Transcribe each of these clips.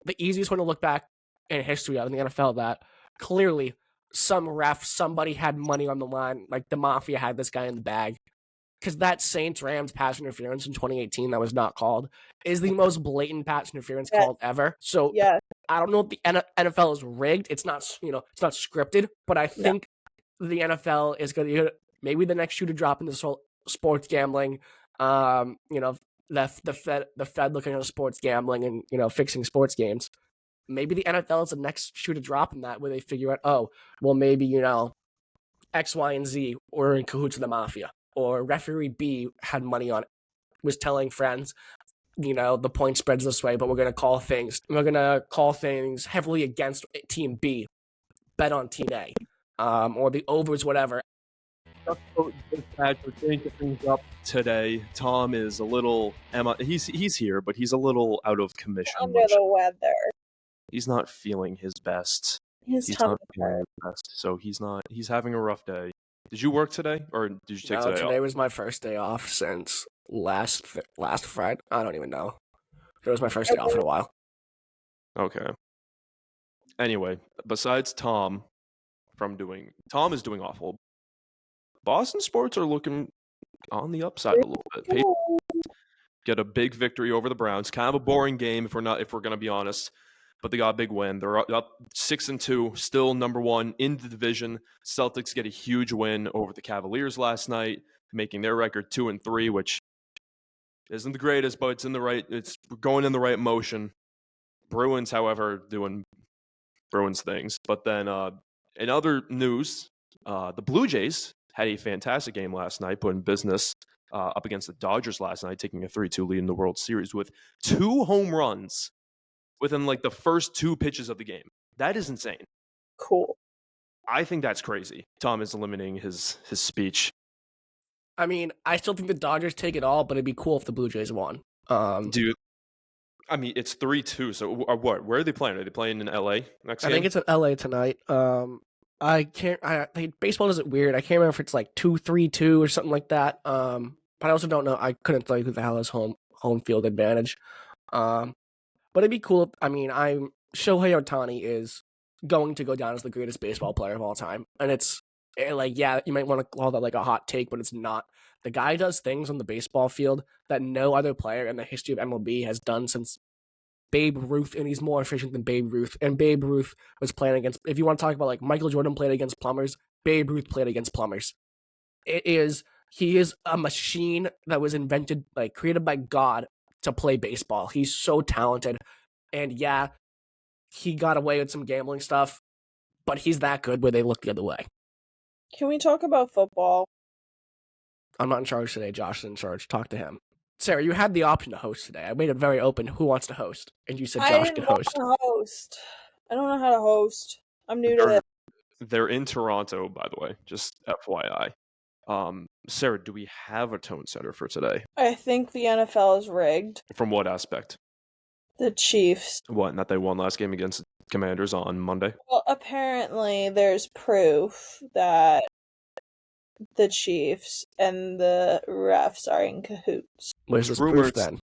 the easiest one to look back in history in the NFL that clearly some ref, somebody had money on the line, like the Mafia had this guy in the bag. Because that Saints-Rams pass interference in 2018 that was not called is the most blatant pass interference called ever. So I don't know if the NFL is rigged. It's not, it's not scripted, but I think the NFL is going to maybe the next shoe to drop in this whole sports gambling. The Fed looking at sports gambling and fixing sports games. Maybe the NFL is the next shoe to drop in that, where they figure out, oh, well, maybe X, Y, and Z were in cahoots with the Mafia, or referee B had money on it, was telling friends, the point spreads this way, but we're going to call things heavily against team B, bet on team A, or the overs, whatever. We're changing things up today. Tom is a little he's here, but he's a little out of commission. Under the weather. He's not feeling his best. He's not feeling his best, so he's having a rough day. Did you work today, or did you take today off? Today was my first day off since last Friday. I don't even know. It was my first day off in a while. Okay. Anyway, besides Tom is doing awful. Boston sports are looking on the upside a little bit. Patriots get a big victory over the Browns. Kind of a boring game if we're going to be honest. But they got a big win. They're up 6-2, still number one in the division. Celtics get a huge win over the Cavaliers last night, making their record 2-3, which isn't the greatest, but it's going in the right motion. Bruins, however, doing Bruins things. But then in other news, the Blue Jays had a fantastic game last night, putting business up against the Dodgers last night, taking a 3-2 lead in the World Series with 2 home runs within the first 2 pitches of the game. That is insane. Cool. I think that's crazy. Tom is limiting his speech. I mean, I still think the Dodgers take it all, but it'd be cool if the Blue Jays won. Dude, I mean, it's 3-2. So what? Where are they playing? Are they playing in LA next game? I think it's in LA tonight. Baseball does it weird. I can't remember if it's 2-3-2 or something like that. But I also don't know. I couldn't tell you who the hell has home field advantage. But it'd be cool. Shohei Ohtani is going to go down as the greatest baseball player of all time. And it's you might want to call that a hot take, but it's not. The guy does things on the baseball field that no other player in the history of MLB has done since Babe Ruth, and he's more efficient than Babe Ruth. And Babe Ruth was playing against, if you want to talk about Michael Jordan played against plumbers, Babe Ruth played against plumbers. He is a machine that was invented, created by God to play baseball. He's so talented. And yeah, he got away with some gambling stuff, but he's that good where they look the other way. Can we talk about football? I'm not in charge today. Josh is in charge. Talk to him. Sarah, you had the option to host today. I made it very open. Who wants to host? And you said Josh could host. I don't know how to host. I'm new to this. They're in Toronto, by the way. Just FYI. Sarah, do we have a tone setter for today? I think the NFL is rigged. From what aspect? The Chiefs. What? Not they won last game against the Commanders on Monday? Well, apparently there's proof that the Chiefs and the refs are in cahoots. Where's this proof then?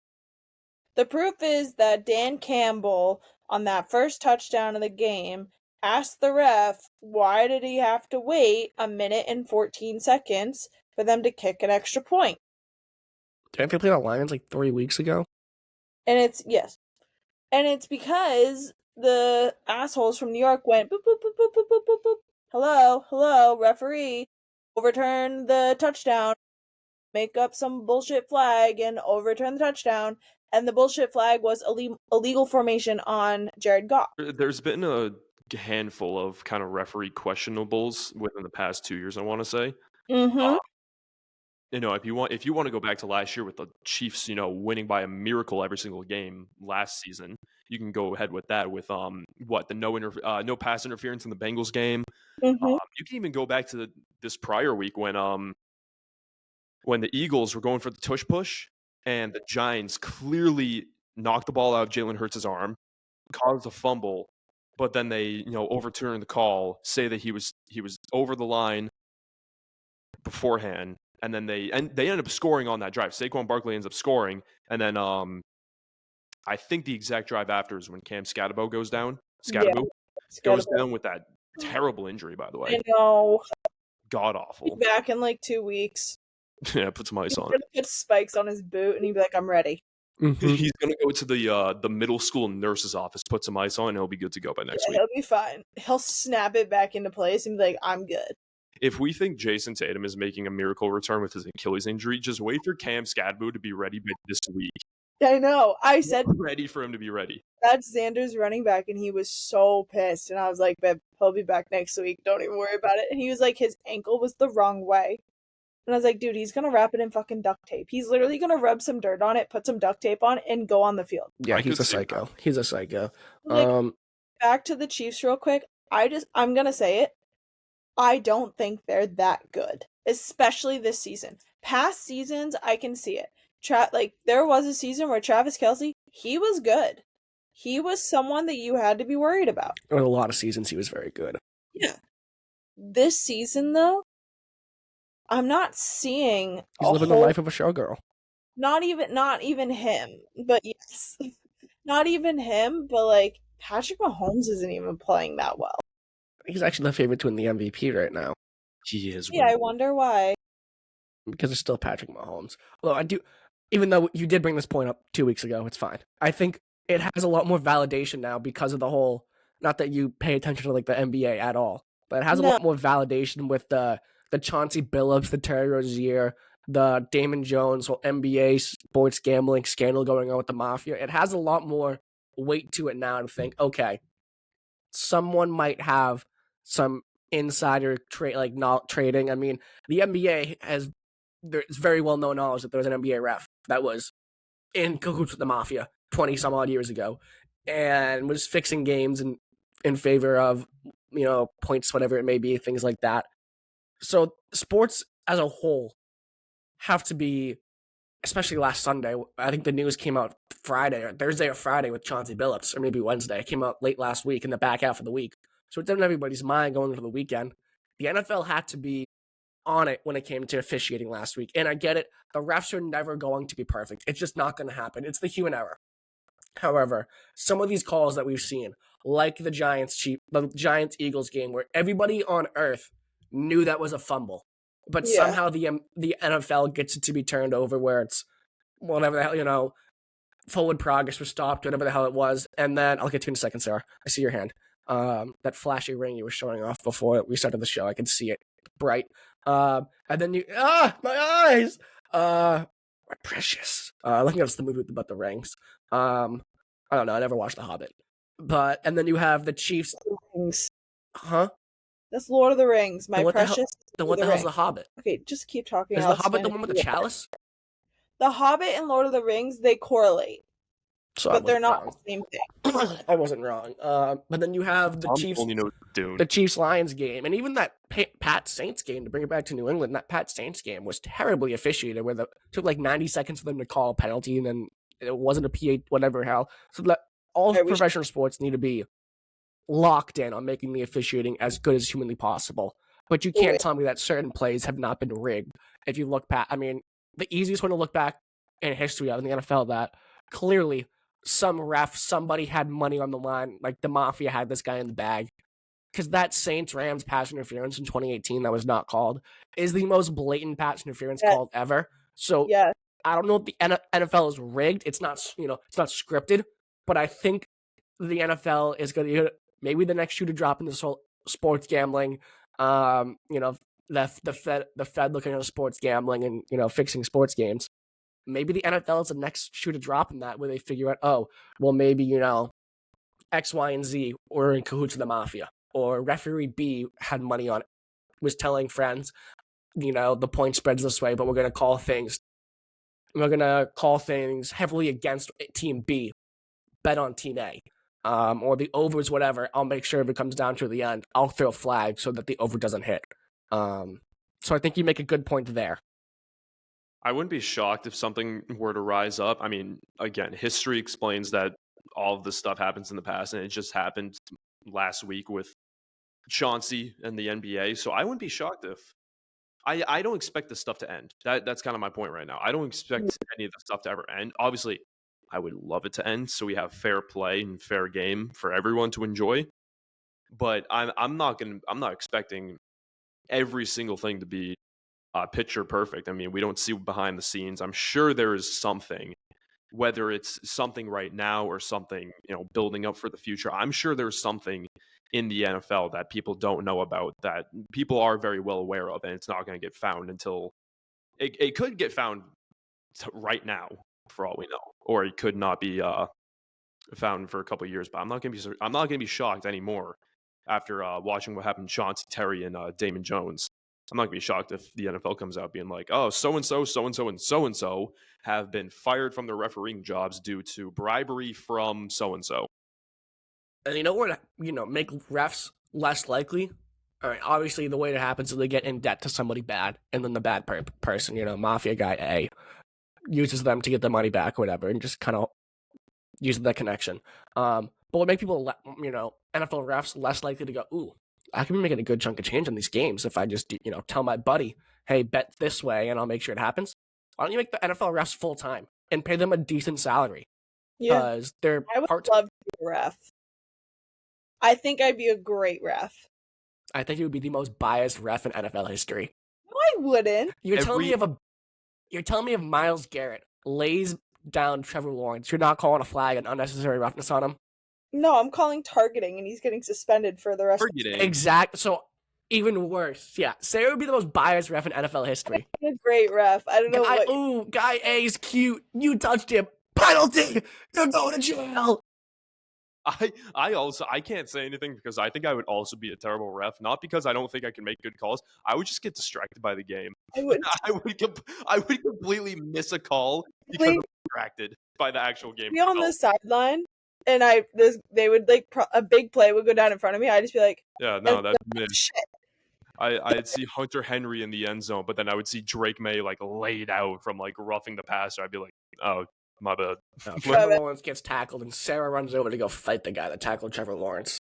The proof is that Dan Campbell, on that first touchdown of the game, asked the ref why did he have to wait 1 minute and 14 seconds for them to kick an extra point. Didn't they play the Lions 3 weeks ago? And it's because the assholes from New York went boop, boop, boop, boop, boop, boop, boop, boop. Hello, referee. Overturn the touchdown. Make up some bullshit flag and overturn the touchdown. And the bullshit flag was illegal formation on Jared Goff. There's been a handful of kind of referee questionables within the past 2 years, I want to say. Mm-hmm. If you want to go back to last year with the Chiefs, winning by a miracle every single game last season, you can go ahead with that. With the no pass interference in the Bengals game. Mm-hmm. You can even go back to this prior week when the Eagles were going for the tush push and the Giants clearly knocked the ball out of Jalen Hurts' arm, caused a fumble, but then they overturned the call, say that he was over the line beforehand. And then they ended up scoring on that drive. Saquon Barkley ends up scoring, and then I I think the exact drive after is when Cam Scatabo goes down. Yeah, Scatabo goes down with that terrible injury, by the way. I know. God He'll awful. be back in like 2 weeks. Yeah, put some ice He's on gonna put spikes on his boot and he'd be like, I'm ready. Mhm. He's gonna go to the middle school nurse's office, put some ice on, and he'll be good to go by next Yeah, week. he'll be fine. He'll snap it back into place and be like, I'm good. If we think Jason Tatum is making a miracle return with his Achilles injury, just wait for Cam Scatabo to be ready by this week. I know. I said Ready for him to be ready. that's Xander's running back, and he was so pissed. And I was like, babe, he'll be back next week. Don't even worry about it. And he was like, his ankle was the wrong way. And I was like, dude, he's gonna wrap it in fucking duct tape. He's literally gonna rub some dirt on it, put some duct tape on, and go on the field. Yeah, I he's could a see psycho. that. He's a psycho. Like, back to the Chiefs real quick. I'm gonna say it. I don't think they're that good, especially this season. Past seasons, I can see it. Like there was a season where Travis Kelce, he was good. He was someone that you had to be worried about. in a lot of seasons, he was very good. Yeah. This season, though, I'm not seeing He's living the life of a showgirl. Not even him, but yes, not even him. But like Patrick Mahomes isn't even playing that well. He's actually the favorite to win the MVP right now He is. Yeah, I wonder why. because it's still Patrick Mahomes. Although I do, even though you did bring this point up 2 weeks ago, it's fine. I think it has a lot more validation now because of the whole. Not that you pay attention to like the NBA at all, but it has a No. lot more validation with the Chauncey Billups, the Terry Rozier, the Damon Jones whole NBA sports gambling scandal going on with the mafia. It has a lot more weight to it now to think, okay, someone might have some insider trade, like not trading. I mean, the NBA has there's very well known knowledge that there was an NBA ref that was in cahoots with the mafia 20 some odd years ago and was fixing games in favor of points, whatever it may be, things like that. So sports as a whole have to be, especially last Sunday. I think the news came out Friday or Thursday or Friday with Chauncey Billups, or maybe Wednesday. It came out late last week in the back half of the week. So it's in everybody's mind going into the weekend. The NFL had to be on it when it came to officiating last week. And I get it. The refs are never going to be perfect. It's just not going to happen. It's the human error. However, some of these calls that we've seen, like the Giants-Eagles game, where everybody on earth knew that was a fumble, but somehow the NFL gets it to be turned over where it's whatever the hell, forward progress was stopped, whatever the hell it was. And then I'll get to you in a second, Sarah. I see your hand. That flashy ring you were showing off before we started the show. I can see it bright. And then my eyes. My precious. Looking at the movie about the rings. I don't know. I never watched The Hobbit. And then you have the Chiefs. Rings. Huh? That's Lord of the Rings. My precious. Then what the hell's The Hobbit? Okay, just keep talking. Is The Hobbit the one with the chalice? The Hobbit and Lord of the Rings, they correlate. So but they're not the same thing. I wasn't wrong. But then you have the Chiefs. Only knows Dune. The Chiefs-Lions game, and even that Pat Saints game, to bring it back to New England, that Pat Saints game was terribly officiated, where it took like 90 seconds for them to call a penalty, and then it wasn't a PA, whatever hell. So that all professional sports need to be locked in on making the officiating as good as humanly possible. But you can't tell me that certain plays have not been rigged. If you look back, I mean, the easiest one to look back in history of in the NFL that clearly some ref, somebody had money on the line, like the mafia had this guy in the bag. Because that Saints-Rams pass interference in 2018 that was not called is the most blatant pass interference called ever. So I don't know if the NFL is rigged. It's not, it's not scripted. But I think the NFL is going to maybe the next shoe to drop in this whole sports gambling. The Fed looking at sports gambling and fixing sports games. Maybe the NFL is the next shoe to drop in that, where they figure out, oh, well, maybe X, Y, and Z were in cahoots with the mafia, or referee B had money on it, was telling friends, the point spreads this way, but we're gonna call things heavily against Team B, bet on Team A, or the overs, whatever. I'll make sure if it comes down to the end, I'll throw a flag so that the over doesn't hit. So I think you make a good point there. I wouldn't be shocked if something were to rise up. I mean, again, history explains that all of this stuff happens in the past, and it just happened last week with Chauncey and the NBA. So I wouldn't be shocked if I don't expect this stuff to end. That's kind of my point right now. I don't expect any of this stuff to ever end. Obviously, I would love it to end so we have fair play and fair game for everyone to enjoy. But I'm not expecting every single thing to be picture perfect. I mean, we don't see behind the scenes. I'm sure there is something, whether it's something right now or something, building up for the future. I'm sure there's something in the NFL that people don't know about that people are very well aware of, and it's not going to get found until it could get found right now, for all we know, or it could not be found for a couple of years. But I'm not going to be shocked anymore after watching what happened to Chauncey Terry and Damon Jones. I'm not going to be shocked if the NFL comes out being like, oh, so-and-so, so-and-so, and so-and-so have been fired from their refereeing jobs due to bribery from so-and-so. And you know what, make refs less likely? All right, obviously the way it happens is they get in debt to somebody bad, and then the bad person, mafia guy A, uses them to get the money back or whatever, and just kind of uses that connection. But what make people, NFL refs less likely to go, ooh, I can be making a good chunk of change in these games if I just, tell my buddy, hey, bet this way and I'll make sure it happens. Why don't you make the NFL refs full time and pay them a decent salary? Yeah, Because they're I would love to be a ref. I think I'd be a great ref. I think it would be the most biased ref in NFL history. No, I wouldn't. You're telling me if Myles Garrett lays down Trevor Lawrence, you're not calling a flag and unnecessary roughness on him? No, I'm calling targeting, and he's getting suspended for the rest of the Targeting. Exact. So even worse. Yeah, Sarah would be the most biased ref in NFL history. a great ref. I don't know Guy A's cute. You touched him. Penalty. You're going to jail. I can't say anything because I think I would also be a terrible ref. Not because I don't think I can make good calls. I would just get distracted by the game. I would. I would completely miss a call because I'm distracted by the actual game. Be on the sideline, and they would a big play would go down in front of me. I'd just be like, yeah, no, that's shit. I'd see Hunter Henry in the end zone, but then I would see Drake May laid out from roughing the passer. I'd be like, oh, my bad. No, Trevor Lawrence gets tackled, and Sarah runs over to go fight the guy that tackled Trevor Lawrence.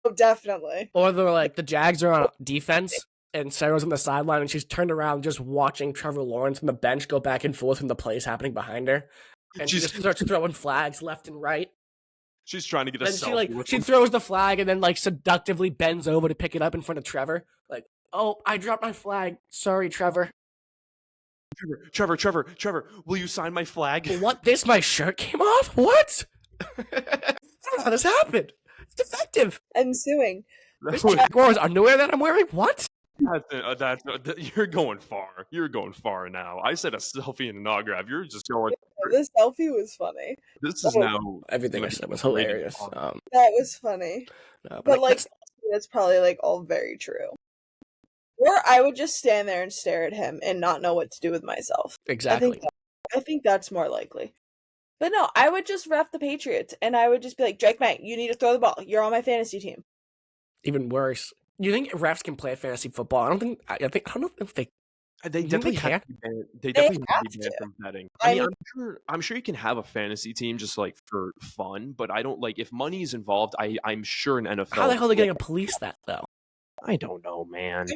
Oh, definitely. Or they're the Jags are on defense, and Sarah's on the sideline, and she's turned around just watching Trevor Lawrence on the bench go back and forth from the plays happening behind her. And she just starts throwing flags left and right. She's trying to get a selfie. She throws the flag and then seductively bends over to pick it up in front of Trevor. Oh, I dropped my flag. Sorry, Trevor. Trevor, will you sign my flag? What? My shirt came off? What? I don't know how this happened. It's defective. And suing. This Jaguars underwear that I'm wearing? What? You're going far. You're going far now. I said a selfie and an autograph. You're just going. This selfie was funny. This is now everything I said was hilarious. That was funny. No, but that's probably all very true. Or I would just stand there and stare at him and not know what to do with myself. Exactly. I think that's more likely. But no, I would just ref the Patriots, and I would just be like, Drake May, you need to throw the ball. You're on my fantasy team. Even worse. You think refs can play fantasy football? I don't know if they. They definitely have to be banned. They definitely have to be banned from betting. I'm sure you can have a fantasy team just for fun, but I don't if money is involved. I'm sure an NFL. How the hell are they going to police that though? I don't know, man.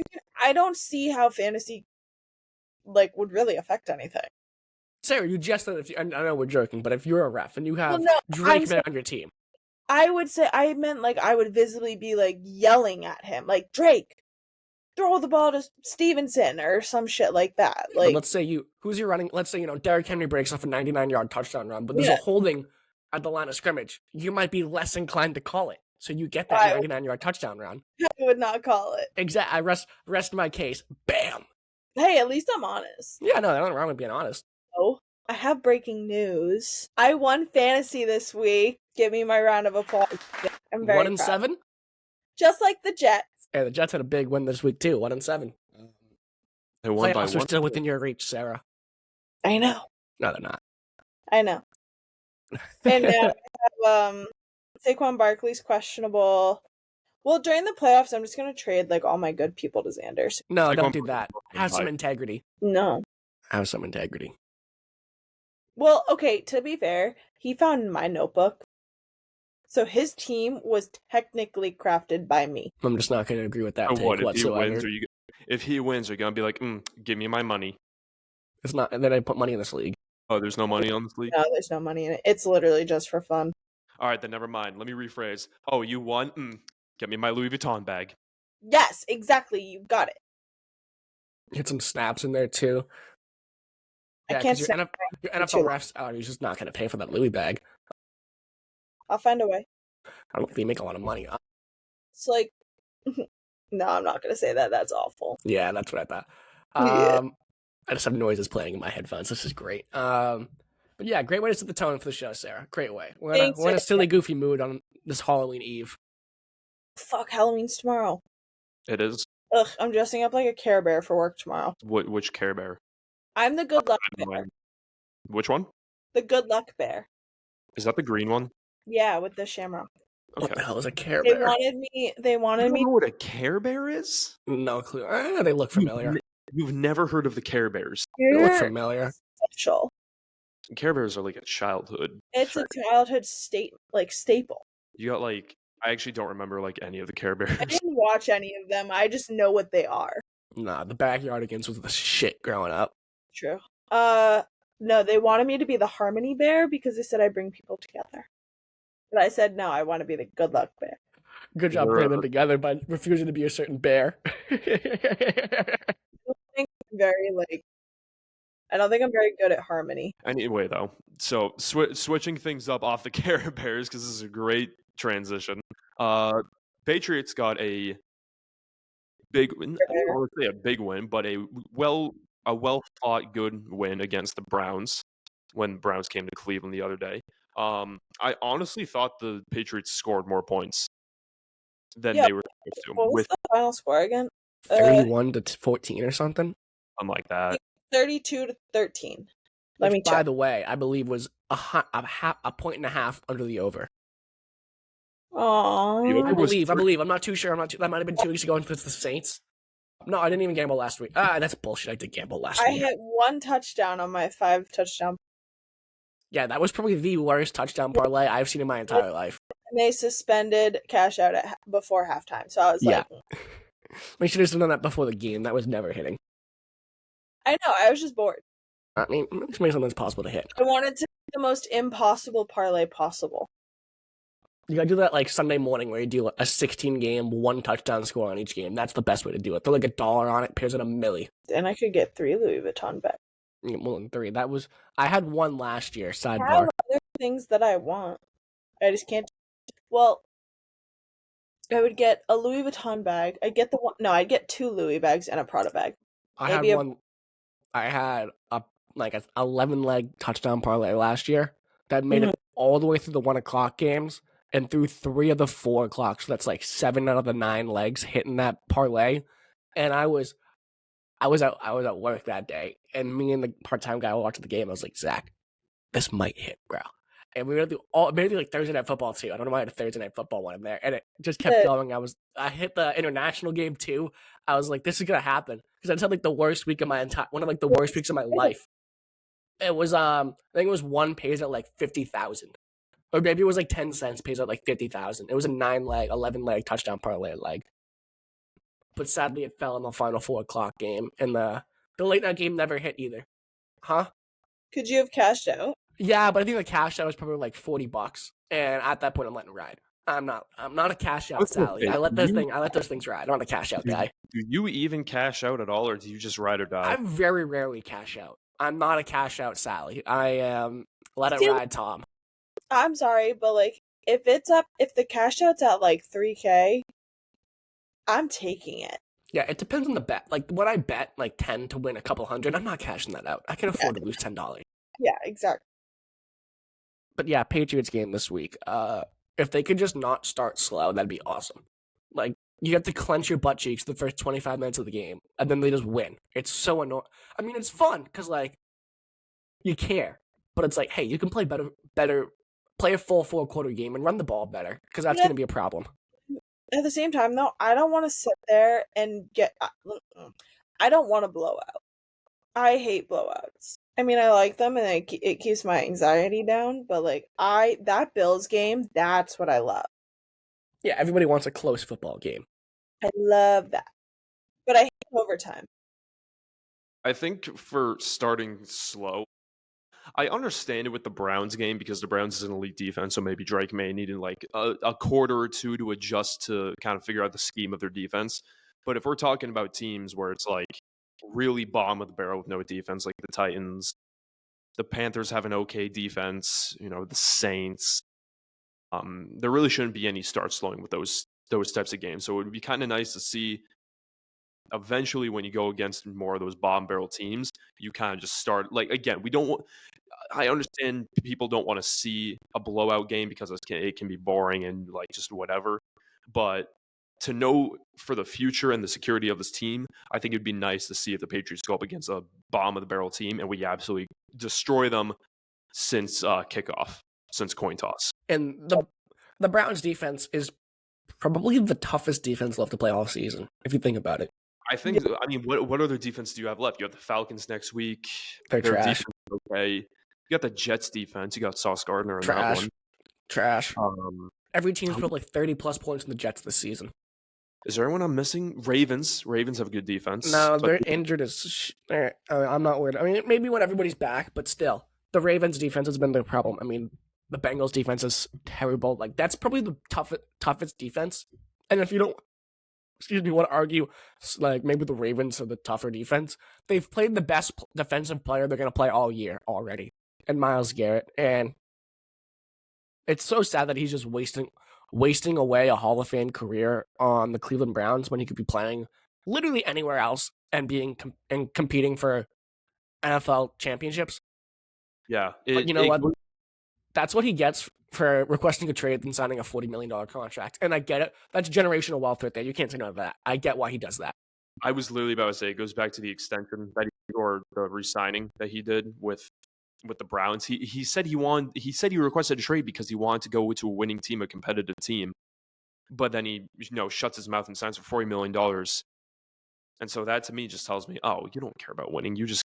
I don't see how fantasy would really affect anything. Sarah, you just said I know we're joking, but if you're a ref and you have Drake May on your team, I would say I meant I would visibly be yelling at him, Drake, throw the ball to Stevenson or some shit like that. But let's say who's your running? Let's say Derrick Henry breaks off a 99-yard touchdown run, but there's a holding at the line of scrimmage. You might be less inclined to call it, so you get that 99-yard touchdown run. I would not call it. Exactly. I rest my case. Bam. Hey, at least I'm honest. Yeah, no, there's nothing wrong with being honest. Oh, I have breaking news. I won fantasy this week. Give me my round of applause. I'm very 1-7? Just like the Jets. Yeah, the Jets had a big win this week too. 1-7. They won by one. Playoffs are still within your reach, Sarah. I know. No, they're not. I know. And now we have Saquon Barkley's questionable. Well, during the playoffs, I'm just gonna trade all my good people to Xander. No, don't do that. Have some integrity. No. Have some integrity. Well, okay, to be fair, he found my notebook. So his team was technically crafted by me. I'm just not going to agree with that take whatsoever. If he wins, you're going to be like, give me my money. It's not. And then I put money in this league. Oh, there's no money on this league? No, there's no money in it. It's literally just for fun. All right, then never mind. Let me rephrase. Oh, you won? Get me my Louis Vuitton bag. Yes, exactly. You got it. Hit some snaps in there too. I Yeah, can't because stand your for NFL too long. refs are just not going to pay for that Louis bag. I'll find a way. I don't think they make a lot of money. It's like, no, I'm not gonna say that. That's awful. Yeah, that's what I thought. Yeah. I just have noises playing in my headphones. This is great. But yeah, great way to set the tone for the show, Sarah. Great way. We're in a silly, goofy mood on this Halloween Eve. Fuck, Halloween's tomorrow. It is. Ugh, I'm dressing up like a Care Bear for work tomorrow. Which Care Bear? I'm the good luck I don't bear. mind. Which one? The good luck bear. Is that the green one? Yeah, with the shamrock. What Okay. the hell is a Care They Bear? wanted me. They You wanted don't me. know what a Care Bear is? No clue. They look familiar. You've never heard of the Care Bears. They look You're familiar. special. Care Bears are like a childhood. It's a childhood staple. You got like I actually don't remember like any of the Care Bears. I didn't watch any of them. I just know what they are. Nah, the Backyardigans was the shit growing up. True. No, they wanted me to be the Harmony Bear because they said I bring people together. But I said no, I want to be the Good Luck Bear. Good job bringing them together by refusing to be a certain bear. I don't think I'm I don't think I'm very good at harmony. Anyway, though, so switching things up off the Care Bears because this is a great transition. Patriots got a big win. I don't want to say a big win, but a well fought good win against the Browns when the Browns came to Cleveland the other day. I honestly thought the Patriots scored more points than they were supposed to. What was the final score again? 31 to 14 or something. Something like that. 32-13. Let me check. By the way, I believe was a point and a half under the over. Aww. I believe. I'm not too sure. That might have been 2 weeks ago because it's the Saints. No, I didn't even gamble last week. That's bullshit. I did gamble last week. I hit 1 touchdown on my 5 touchdown. Yeah, that was probably the worst touchdown parlay I've seen in my entire life. And they suspended cash out before halftime, so I was like... We should have done that before the game. That was never hitting. I know, I was just bored. I mean, let's make something that's possible to hit. I wanted to be the most impossible parlay possible. You gotta do that like Sunday morning where you do a 16-game, 1 touchdown score on each game. That's the best way to do it. Throw like $1 on it, pairs at $1 million. And I could get 3 Louis Vuitton back. More than 3. I had 1 last year, sidebar. I have other things that I want. I just can't. Well, I would get a Louis Vuitton bag. I'd get 2 Louis bags and a Prada bag. I had a 11-leg touchdown parlay last year that made it all the way through the 1 o'clock games and through 3 of the 4 o'clock. So that's like 7 out of the 9 legs hitting that parlay. And I was at work that day, and me and the part-time guy were watching the game. I was like, Zach, this might hit, bro. And we were gonna do maybe like Thursday Night Football too. I don't know why I had a Thursday Night Football one in there, and it just kept going. I hit the international game too. I was like, this is gonna happen because I just had like the worst week of my one of like the worst weeks of my life. It was I think it was 1 pays at like 50,000, or maybe it was like 10 cents pays at like 50,000. It was a 9-leg, 11-leg touchdown parlay leg. But sadly, it fell in the final 4 o'clock game, and the late night game never hit either. Huh? Could you have cashed out? Yeah, but I think the cash out was probably like $40, and at that point, I'm letting it ride. I'm not a cash out Sally. I let those things ride. I'm not a cash out guy. Do you even cash out at all, or do you just ride or die? I very rarely cash out. I'm not a cash out Sally. I am let it ride Tom. I'm sorry, but like if the cash out's at like 3K, I'm taking it. Yeah, it depends on the bet. Like when I bet like 10 to win a couple hundred, I'm not cashing that out. I can afford to lose $10. Yeah, exactly. But yeah, Patriots game this week. If they could just not start slow, that'd be awesome. Like you have to clench your butt cheeks the first 25 minutes of the game, and then they just win. It's so annoying. I mean, it's fun because like you care, but it's like, hey, you can play better, play a full 4-quarter game and run the ball better because that's going to be a problem. At the same time, though, I don't want to sit there and I don't want to blow out. I hate blowouts. I mean, I like them and it keeps my anxiety down, but like that Bills game, that's what I love. Yeah, everybody wants a close football game. I love that. But I hate overtime. I think for starting slow, I understand it with the Browns game because the Browns is an elite defense, so maybe Drake May needed like a quarter or two to adjust to kind of figure out the scheme of their defense. But if we're talking about teams where it's like really bottom of the barrel with no defense, like the Titans, the Panthers have an okay defense, the Saints, there really shouldn't be any start slowing with those types of games. So it would be kind of nice to see eventually when you go against more of those bottom barrel teams, you kind of just start like again, we don't want I understand people don't want to see a blowout game because it can be boring and like just whatever. But to know for the future and the security of this team, I think it'd be nice to see if the Patriots go up against a bottom of the barrel team and we absolutely destroy them since kickoff, since coin toss. And the Browns defense is probably the toughest defense left to play all season, if you think about it. I think. I mean, what other defense do you have left? You have the Falcons next week. They're Their trash. defense is okay. You got the Jets defense. You got Sauce Gardner in that Trash. one. Trash. Every team's put up like 30-plus points in the Jets this season. Is there anyone I'm missing? Ravens. Ravens have a good defense. No, they're injured as I'm not worried. I mean, maybe when everybody's back, but still. The Ravens defense has been the problem. I mean, the Bengals defense is terrible. Like, that's probably the toughest defense. And if you don't, want to argue, like, maybe the Ravens are the tougher defense, they've played the best defensive player they're going to play all year already, and Myles Garrett. And it's so sad that he's just wasting away a Hall of Fame career on the Cleveland Browns when he could be playing literally anywhere else and competing for NFL championships. Yeah. But you know what? That's what he gets for requesting a trade and signing a $40 million contract. And I get it. That's generational wealth right there. You can't say no to that. I get why he does that. I was literally about to say it goes back to the extension that or the re-signing that he did with the Browns. He said he requested a trade because he wanted to go to a winning team, a competitive team. But then he shuts his mouth and signs for $40 million. And so that to me just tells me, oh, you don't care about winning. You just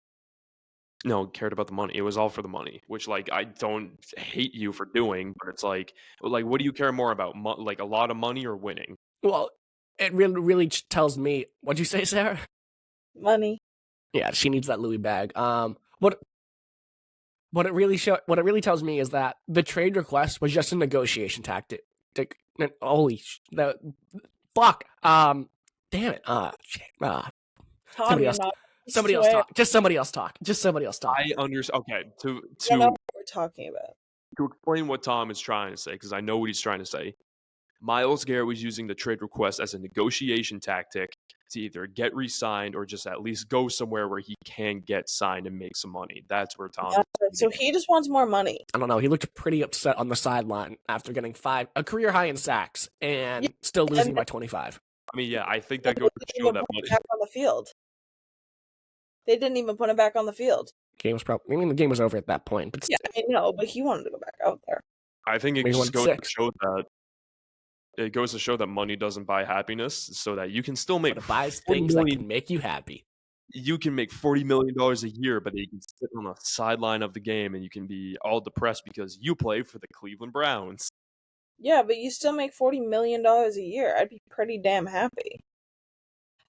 cared about the money. It was all for the money, which like I don't hate you for doing, but it's like what do you care more about? Like a lot of money or winning? Well, it really tells me. What'd you say, Sarah? Money. Yeah, she needs that Louis bag. What it really tells me is that the trade request was just a negotiation tactic. Fuck. Damn it. Shit. Somebody else. Somebody else talk. Just somebody else talk. I understand. Okay, to I know what we're talking about. To explain what Tom is trying to say, because I know what he's trying to say. Myles Garrett was using the trade request as a negotiation tactic to either get re-signed or just at least go somewhere where he can get signed and make some money. That's where Tom. Yeah, so he just wants more money. I don't know. He looked pretty upset on the sideline after getting a career high in sacks and still losing by 25. I mean, yeah, I think that goes to show that money. Back on the field. They didn't even put him back on the field. The game was over at that point. But yeah, I know, but he wanted to go back out there. I think it just goes to show that it goes to show that money doesn't buy happiness, so that you can still make. But it buys things that can make you happy. You can make $40 million a year, but you can sit on the sideline of the game and you can be all depressed because you play for the Cleveland Browns. Yeah, but you still make $40 million a year. I'd be pretty damn happy.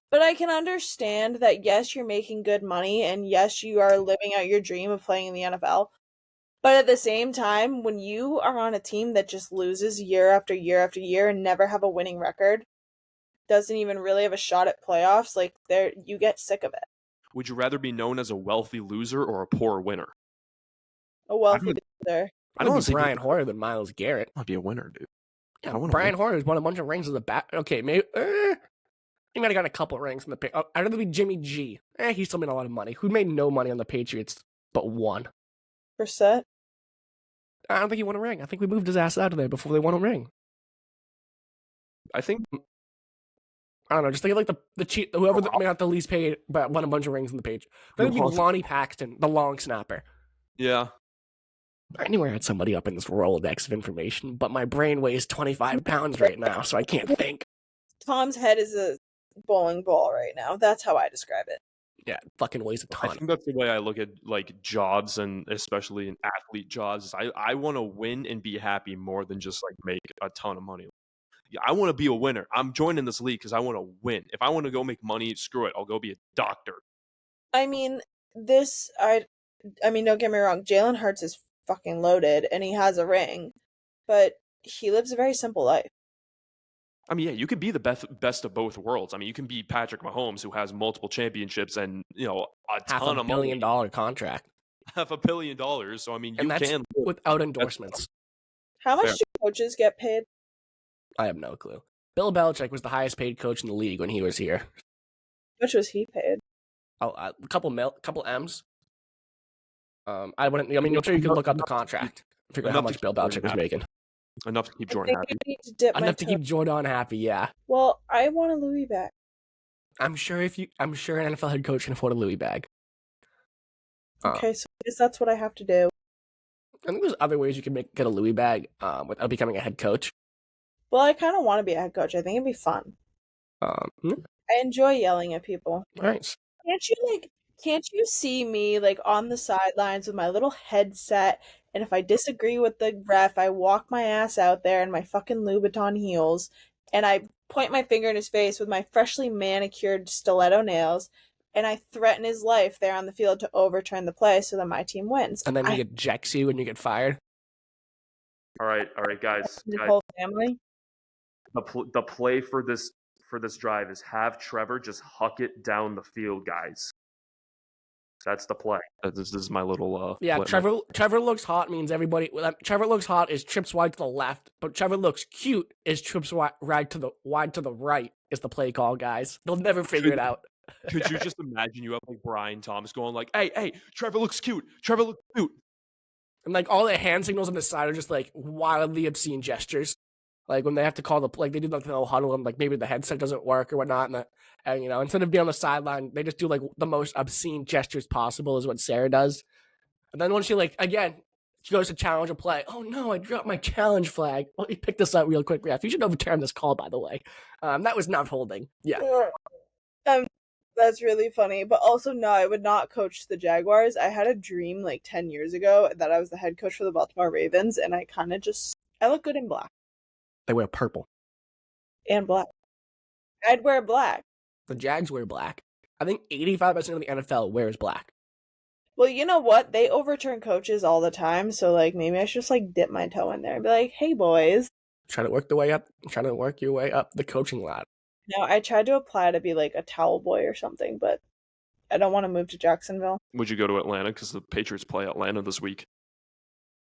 But I can understand that, yes, you're making good money, and yes, you are living out your dream of playing in the NFL. But at the same time, when you are on a team that just loses year after year after year and never have a winning record, doesn't even really have a shot at playoffs, like you get sick of it. Would you rather be known as a wealthy loser or a poor winner? A wealthy loser. I don't see Brian Hoyer than Myles Garrett. I'd be a winner, dude. Yeah, Brian Hoyer has won a bunch of rings as a back. Okay, maybe he might have got a couple rings in the. I'd rather be Jimmy G. He still made a lot of money. Who made no money on the Patriots but one? Brissett? I don't think he won a ring. I think we moved his ass out of there before they won a ring. I think. I don't know. Just think of like the cheat, whoever may have the least paid but won a bunch of rings on the page. Then it'd be Lonnie Paxton, the long snapper. Yeah. I knew I had somebody up in this Rolodex of information, but my brain weighs 25 pounds right now, so I can't think. Tom's head is a bowling ball right now. That's how I describe it. Yeah, it fucking weighs a ton. I think that's the way I look at like jobs, and especially in athlete jobs. I want to win and be happy more than just like make a ton of money. I want to be a winner. I'm joining this league because I want to win. If I want to go make money, screw it. I'll go be a doctor. I mean, I mean, don't get me wrong, Jalen Hurts is fucking loaded and he has a ring, but he lives a very simple life. I mean, yeah, you could be the best of both worlds. I mean, you can be Patrick Mahomes, who has multiple championships and a Half ton a of billion money, dollar contract, $500 million. So I mean, and you that's can without That's endorsements. How much fair. do coaches get paid? I have no clue. Bill Belichick was the highest paid coach in the league when he was here. How much was he paid? Oh, a couple M's. I wouldn't. I mean, I'm sure you could look up the contract, figure out how Enough to much keep Bill Jordan Belichick was happy. making. Enough to keep I Jordan think happy. I need to dip my Enough to toe. keep Jordan happy. Yeah, Well, I want a Louis back. I'm sure an NFL head coach can afford a Louis bag. Okay, so I guess that's what I have to do. I think there's other ways you can get a Louis bag without becoming a head coach. Well, I kind of want to be a head coach. I think it'd be fun. Yeah, I enjoy yelling at people. nice. Can't you see me like on the sidelines with my little headset, and if I disagree with the ref, I walk my ass out there in my fucking Louboutin heels and I point my finger in his face with my freshly manicured stiletto nails and I threaten his life there on the field to overturn the play so that my team wins. And then he ejects you and you get fired. All right, guys. His whole family. The play for this drive is have Trevor just huck it down the field, guys. That's the play. This is my little Yeah, play. Trevor looks hot means everybody. Trevor looks hot is trips wide to the left, but Trevor looks cute is trips wide to the right is the play call, guys. They'll never figure it out. Could you just imagine you have like Brian Thomas going like, "Hey, Trevor looks cute. Trevor looks cute." And like all the hand signals on the side are just like wildly obscene gestures. Like when they have to call they do like the no huddle and like maybe the headset doesn't work or whatnot, and instead of being on the sideline, they just do like the most obscene gestures possible is what Sara does. And then when she she goes to challenge a play. Oh no, I dropped my challenge flag. Let me pick this up real quick, ref. You should overturn this call, by the way. That was not holding. Yeah. That's really funny. But also, no, I would not coach the Jaguars. I had a dream like 10 years ago that I was the head coach for the Baltimore Ravens, and I kind of I look good in black. They wear purple. And black. I'd wear black. The Jags wear black. I think 85% of the NFL wears black. Well, you know what? They overturn coaches all the time, so like maybe I should just like dip my toe in there and be like, "Hey boys." Try to work your way up the coaching ladder. No, I tried to apply to be like a towel boy or something, but I don't want to move to Jacksonville. Would you go to Atlanta because the Patriots play Atlanta this week?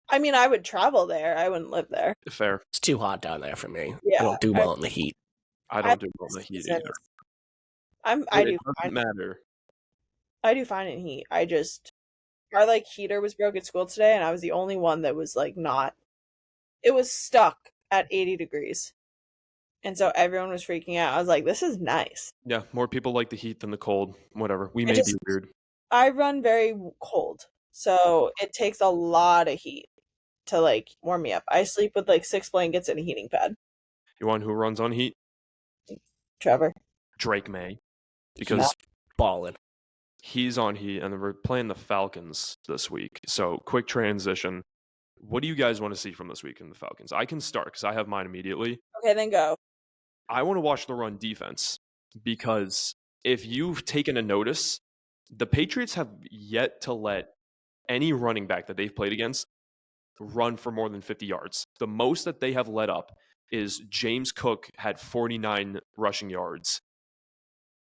I mean, I would travel there. I wouldn't live there. Fair. It's too hot down there for me. Yeah, I don't do well in the heat. I don't do well in the heat either. I do doesn't matter. I do fine in heat. Our like heater was broke at school today, and I was the only one that was like not. It was stuck at 80 degrees, and so everyone was freaking out. I was like, "This is nice." Yeah, more people like the heat than the cold. Whatever. We may be weird. I run very cold, so it takes a lot of heat to like warm me up. I sleep with like 6 blankets and a heating pad. You want who runs on heat? Trevor. Drake May, because He's balling. he's on heat, and we're playing the Falcons this week. So, quick transition. What do you guys want to see from this week in the Falcons? I can start because I have mine immediately. Okay, then go. I want to watch the run defense because if you've taken a notice, the Patriots have yet to let any running back that they've played against run for more than 50 yards. The most that they have let up is James Cook had 49 rushing yards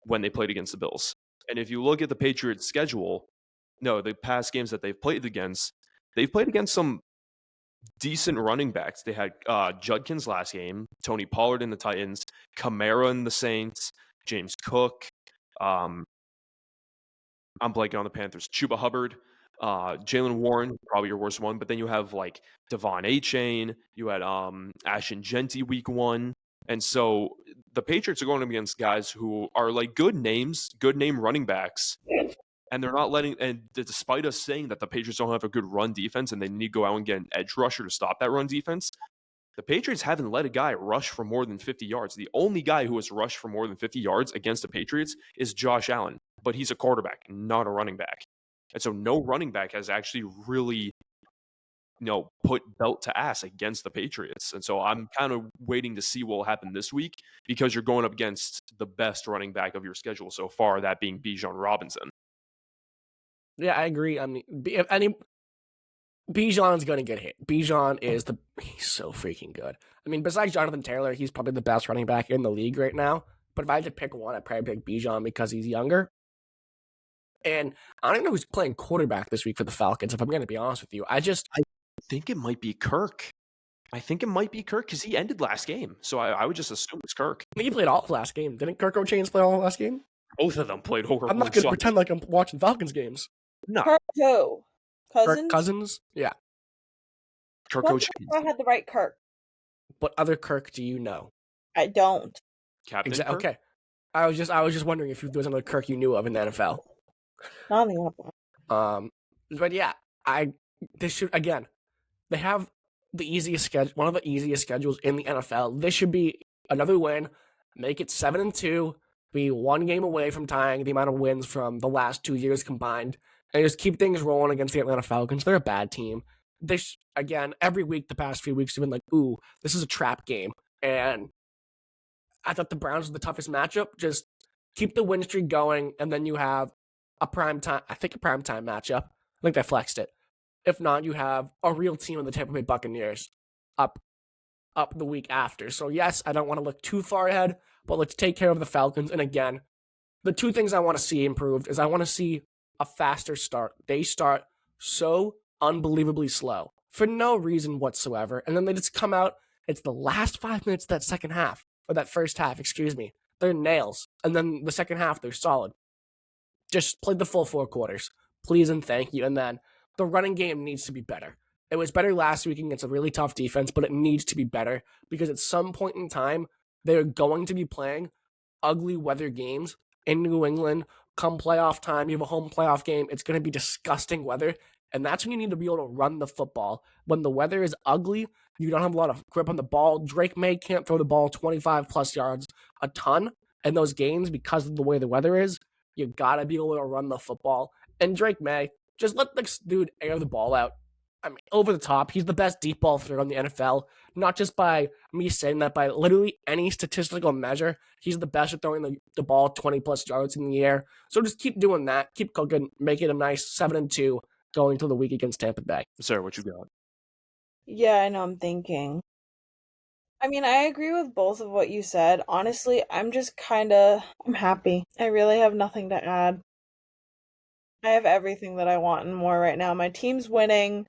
when they played against the Bills. And if you look at the Patriots' schedule, the past games that they've played against some decent running backs. They had Judkins last game, Tony Pollard in the Titans, Kamara in the Saints, James Cook. I'm blanking on the Panthers. Chuba Hubbard, Jalen Warren, probably your worst one. But then you have like Devon Achane. You had Ashton Genty week 1. And so the Patriots are going up against guys who are like good name running backs. And they're not letting, and despite us saying that the Patriots don't have a good run defense and they need to go out and get an edge rusher to stop that run defense, the Patriots haven't let a guy rush for more than 50 yards. The only guy who has rushed for more than 50 yards against the Patriots is Josh Allen, but he's a quarterback, not a running back. And so no running back has actually really, put belt to ass against the Patriots. And so I'm kind of waiting to see what will happen this week because you're going up against the best running back of your schedule so far, that being Bijan Robinson. Yeah, I agree. I mean, if any Bijan's gonna get hit. He's so freaking good. I mean, besides Jonathan Taylor, he's probably the best running back in the league right now. But if I had to pick one, I'd probably pick Bijan because he's younger. And I don't even know who's playing quarterback this week for the Falcons, if I'm gonna be honest with you. I think it might be Kirk. I think it might be Kirk because he ended last game. So I would just assume it's Kirk. think he played all last game. Didn't Kirk O'Chains play all last game? Both of them played horribly. I'm not gonna pretend like I'm watching Falcons games. No. Kirk who? Kirk Cousins? Yeah. Kirk What O'Chains. I had the right Kirk. What other Kirk do you know? I don't. Captain Kirk? Okay. I was just wondering if there was another Kirk you knew of in the NFL. Not the NFL. But yeah, they have the easiest schedule, one of the easiest schedules in the NFL. This should be another win, make it 7-2, be one game away from tying the amount of wins from the last 2 years combined, and just keep things rolling against the Atlanta Falcons. They're a bad team. Again, every week the past few weeks have been like, ooh, this is a trap game. And I thought the Browns were the toughest matchup. Just keep the win streak going, and then you have a primetime matchup. I think they flexed it. If not, you have a real team in the Tampa Bay Buccaneers up the week after. So yes, I don't want to look too far ahead, but let's take care of the Falcons. And again, the two things I want to see improved is I want to see a faster start. They start so unbelievably slow for no reason whatsoever, and then they just come out. It's the last 5 minutes of that second half, or that first half, excuse me. They're nails, and then the second half they're solid. Just play the full 4 quarters, please and thank you. And then the running game needs to be better. It was better last week against a really tough defense, but it needs to be better because at some point in time, they're going to be playing ugly weather games in New England. Come playoff time, you have a home playoff game. It's going to be disgusting weather. And that's when you need to be able to run the football. When the weather is ugly, you don't have a lot of grip on the ball. Drake May can't throw the ball 25 plus yards a ton in those games because of the way the weather is. You got to be able to run the football. And Drake May, just let this dude air the ball out. I mean, over the top. He's the best deep ball thrower in the NFL. Not just by me saying that, by literally any statistical measure. He's the best at throwing the ball 20 plus yards in the air. So just keep doing that. Keep cooking. Make it a nice 7-2 going to the week against Tampa Bay. Sarah, what you got? Yeah, I know, I'm thinking. I mean, I agree with both of what you said. Honestly, I'm happy. I really have nothing to add. I have everything that I want and more right now. My team's winning.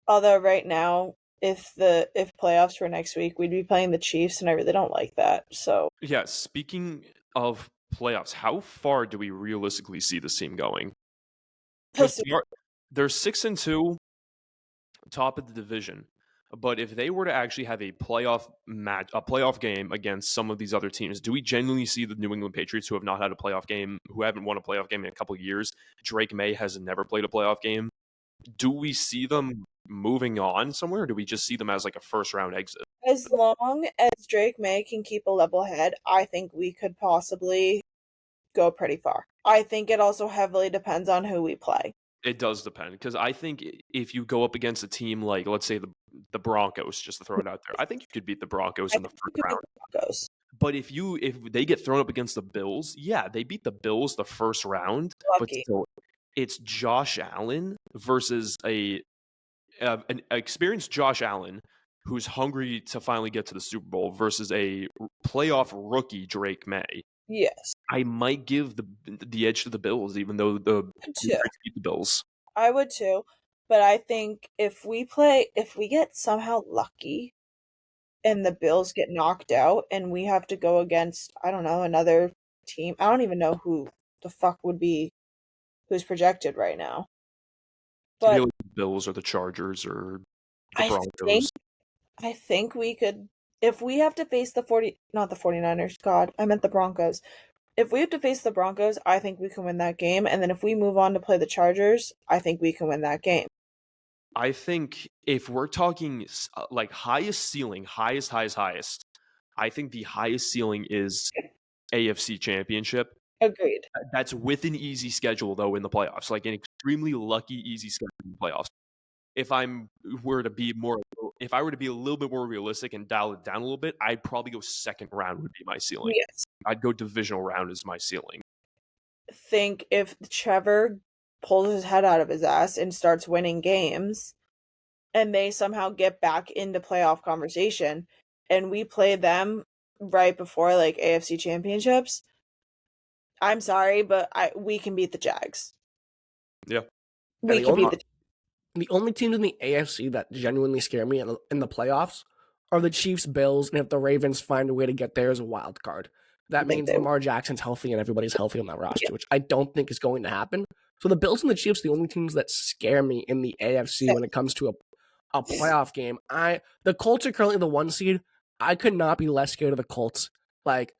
Although right now, if playoffs were next week, we'd be playing the Chiefs, and I really don't like that. So yeah, speaking of playoffs, how far do we realistically see this team going? They're 6-2, top of the division. But if they were to actually have a playoff game against some of these other teams, do we genuinely see the New England Patriots, who have not had a playoff game, who haven't won a playoff game in a couple of years? Drake May has never played a playoff game. Do we see them moving on somewhere, or do we just see them as like a first round exit? As long as Drake May can keep a level head, I think we could possibly go pretty far. I think it also heavily depends on who we play. It does depend, because I think if you go up against a team like, let's say, the Broncos, just to throw it out there, I think you could beat the Broncos in the first round. But if they get thrown up against the Bills, yeah, they beat the Bills the first round, but still, it's Josh Allen versus an experienced Josh Allen who's hungry to finally get to the Super Bowl versus a playoff rookie Drake May. Yes. I might give the edge to the Bills, even though the Patriots beat the Bills. I would too. But I think if we get somehow lucky and the Bills get knocked out and we have to go against, I don't know, another team. I don't even know who the fuck who's projected right now. But like the Bills or the Chargers or the Broncos. I think we could, if we have to face not the 49ers, God, I meant the Broncos. If we have to face the Broncos, I think we can win that game. And then if we move on to play the Chargers, I think we can win that game. I think if we're talking like highest ceiling, highest, I think the highest ceiling is AFC Championship. Agreed. That's with an easy schedule, though, in the playoffs, like an extremely lucky, easy schedule in the playoffs. If I were to be a little bit more realistic and dial it down a little bit, I'd probably go second round would be my ceiling. Yes. I'd go divisional round as my ceiling. think if Trevor pulls his head out of his ass and starts winning games and they somehow get back into playoff conversation and we play them right before like AFC championships, I'm sorry, but we can beat the Jags. Yeah. We can beat the only teams in the AFC that genuinely scare me in the playoffs are the Chiefs, Bills, and if the Ravens find a way to get there as a wild card. That means Lamar Jackson's healthy and everybody's healthy on that roster, which I don't think is going to happen. So the Bills and the Chiefs are the only teams that scare me in the AFC when it comes to a playoff game. The Colts are currently the 1 seed. I could not be less scared of the Colts. Like,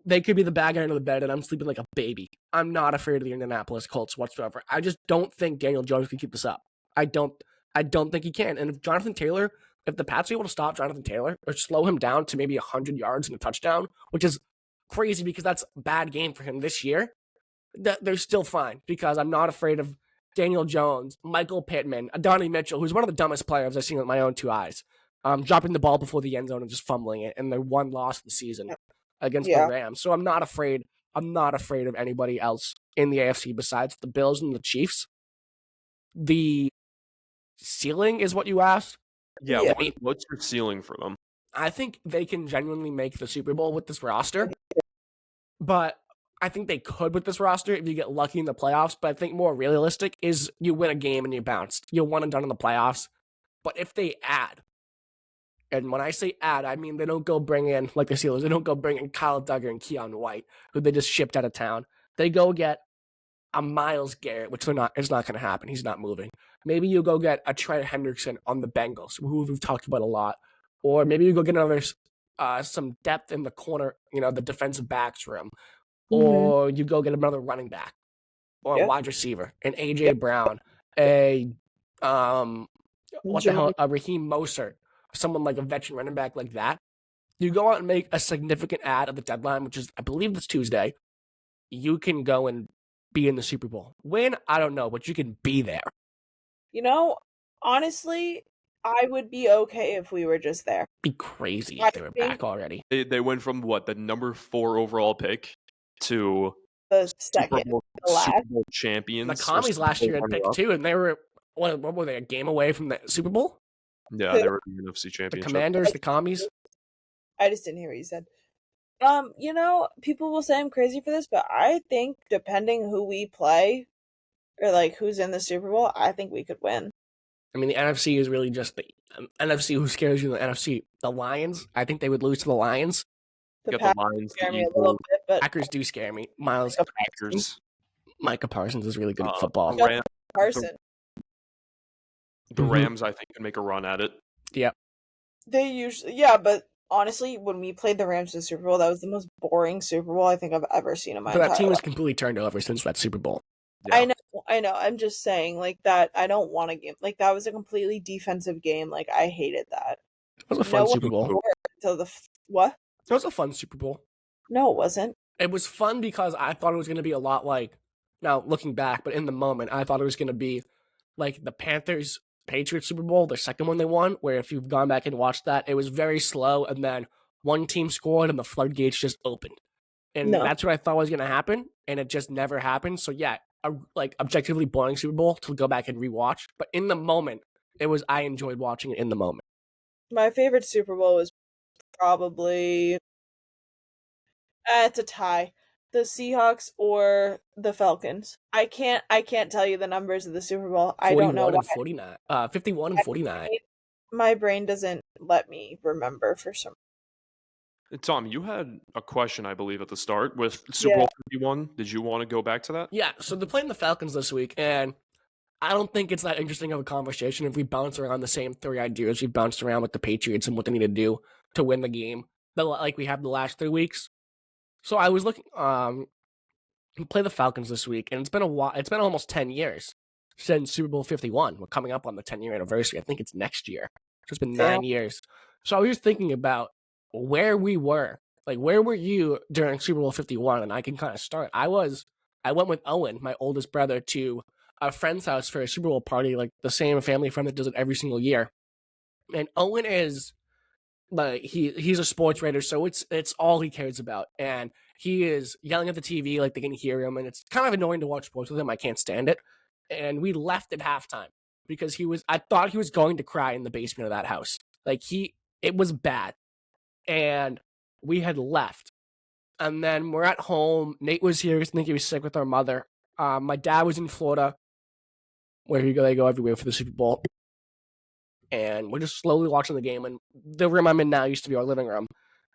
they could be the bad guy under the bed, and I'm sleeping like a baby. I'm not afraid of the Indianapolis Colts whatsoever. I just don't think Daniel Jones can keep this up. I don't think he can. And if the Pats are able to stop Jonathan Taylor or slow him down to maybe 100 yards and a touchdown, which is crazy because that's a bad game for him this year, they're still fine because I'm not afraid of Daniel Jones, Michael Pittman, Adonai Mitchell, who's one of the dumbest players I've seen with my own two eyes, dropping the ball before the end zone and just fumbling it, and their one loss of the season against the Rams. So I'm not afraid of anybody else in the AFC besides the Bills and the Chiefs. The ceiling is what you asked. Yeah, what's your ceiling for them? I think they can genuinely make the Super Bowl with this roster, but I think they could with this roster if you get lucky in the playoffs. But I think more realistic is you win a game and you bounce. You're one and done in the playoffs. But if they add, and when I say add, I mean they don't go bring in, like the Steelers, they don't go bring in Kyle Duggar and Keon White, who they just shipped out of town. They go get a Myles Garrett, which it's not going to happen. He's not moving. Maybe you go get a Trent Hendrickson on the Bengals, who we've talked about a lot. Or maybe you go get another, some depth in the corner, the defensive backs room. Or you go get another running back or a wide receiver, an A.J. Brown, a Raheem Mostert, someone like a veteran running back like that. You go out and make a significant ad at the deadline, which is, I believe, this Tuesday. You can go and be in the Super Bowl. Win, I don't know, but you can be there. Honestly, I would be okay if we were just there. Be crazy if they were back already. They went from the number 4 overall pick to the second, Super Bowl champions. The Commies last year had picked 2, and they were what were they, a game away from the Super Bowl? Yeah, they were the NFC Championship. The Commanders, the Commies. I just didn't hear what you said. People will say I'm crazy for this, but I think depending who we play or like who's in the Super Bowl, I think we could win. I mean, the NFC is really just the NFC. Who scares you in the NFC? The Lions. I think they would lose to the Lions. The Lions scare me a little bit, but Packers do scare me. Micah Parsons is really good at football. The Rams, I think, can make a run at it. Yep. They usually, but honestly, when we played the Rams in the Super Bowl, that was the most boring Super Bowl I think I've ever seen in my entire life. That team has completely turned over since that Super Bowl. Yeah. I know. I'm just saying, like, that I don't want a game. Like, that was a completely defensive game. Like, I hated that. It was a fun Super Bowl. What? It was a fun Super Bowl. No, it wasn't. It was fun because I thought it was going to be a lot like, now looking back, but in the moment, I thought it was going to be like the Panthers-Patriots Super Bowl, the second one they won, where if you've gone back and watched that, it was very slow, and then one team scored and the floodgates just opened. And that's what I thought was going to happen, and it just never happened. So yeah, a objectively boring Super Bowl to go back and rewatch. But in the moment, I enjoyed watching it in the moment. My favorite Super Bowl was probably it's a tie. The Seahawks or the Falcons. I can't tell you the numbers of the Super Bowl. I don't know why. 51 and 49. My brain doesn't let me remember for some. Tom, you had a question, I believe, at the start with Super Bowl 51. Did you want to go back to that? Yeah, so they're playing the Falcons this week, and I don't think it's that interesting of a conversation if we bounce around the same 3 ideas we've bounced around with the Patriots and what they need to do to win the game, like we have the last 3 weeks. So I was looking, we play the Falcons this week, and it's been a while. It's been almost 10 years since Super Bowl 51. We're coming up on the 10-year anniversary. I think it's next year. So it's been 9 years. So I was just thinking about where we were. Like, where were you during Super Bowl 51? And I can kind of start. I went with Owen, my oldest brother, to a friend's house for a Super Bowl party, like the same family friend that does it every single year. And Owen is like he's a sports writer, so it's all he cares about, and he is yelling at the TV like they can hear him, and it's kind of annoying to watch sports with him. I can't stand it. And we left at halftime because I thought he was going to cry in the basement of that house. Like it was bad, and we had left, and then we're at home. Nate was here because I think he was sick with our mother. My dad was in Florida, where they go everywhere for the Super Bowl. And we're just slowly watching the game. And the room I'm in now used to be our living room.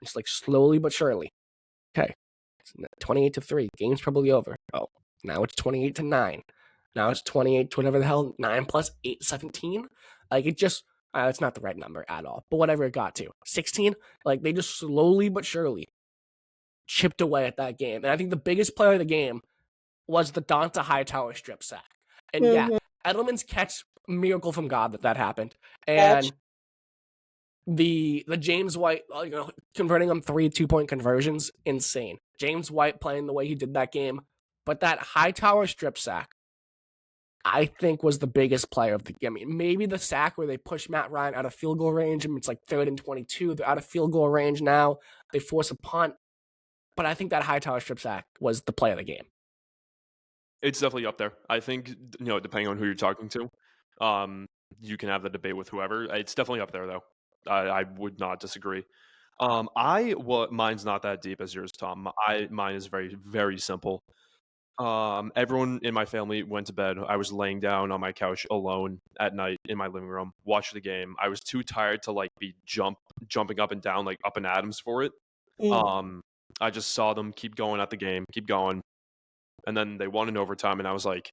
It's like slowly but surely. Okay, it's 28-3. Game's probably over. Oh, now it's 28-9. Now it's 28 to whatever the hell, 9 plus 8, 17. Like it just, it's not the right number at all. But whatever it got to, 16. Like they just slowly but surely chipped away at that game. And I think the biggest player of the game was the Donta Hightower strip sack. And yeah, Edelman's catch, miracle from God that happened. And the James White, converting them 3 2-point conversions, insane. James White playing the way he did that game. But that Hightower strip sack, I think, was the biggest player of the game. I mean, maybe the sack where they push Matt Ryan out of field goal range, and it's like 3rd and 22. They're out of field goal range now. They force a punt. But I think that Hightower strip sack was the play of the game. It's definitely up there. I think, depending on who you're talking to, you can have the debate with whoever. It's definitely up there, though. I would not disagree. Mine's not that deep as yours, Tom. Mine is very, very simple. Everyone in my family went to bed. I was laying down on my couch alone at night in my living room, watching the game. I was too tired to be jumping up and down, like up and Adams for it. I just saw them keep going at the game, keep going. And then they won in overtime, and I was like,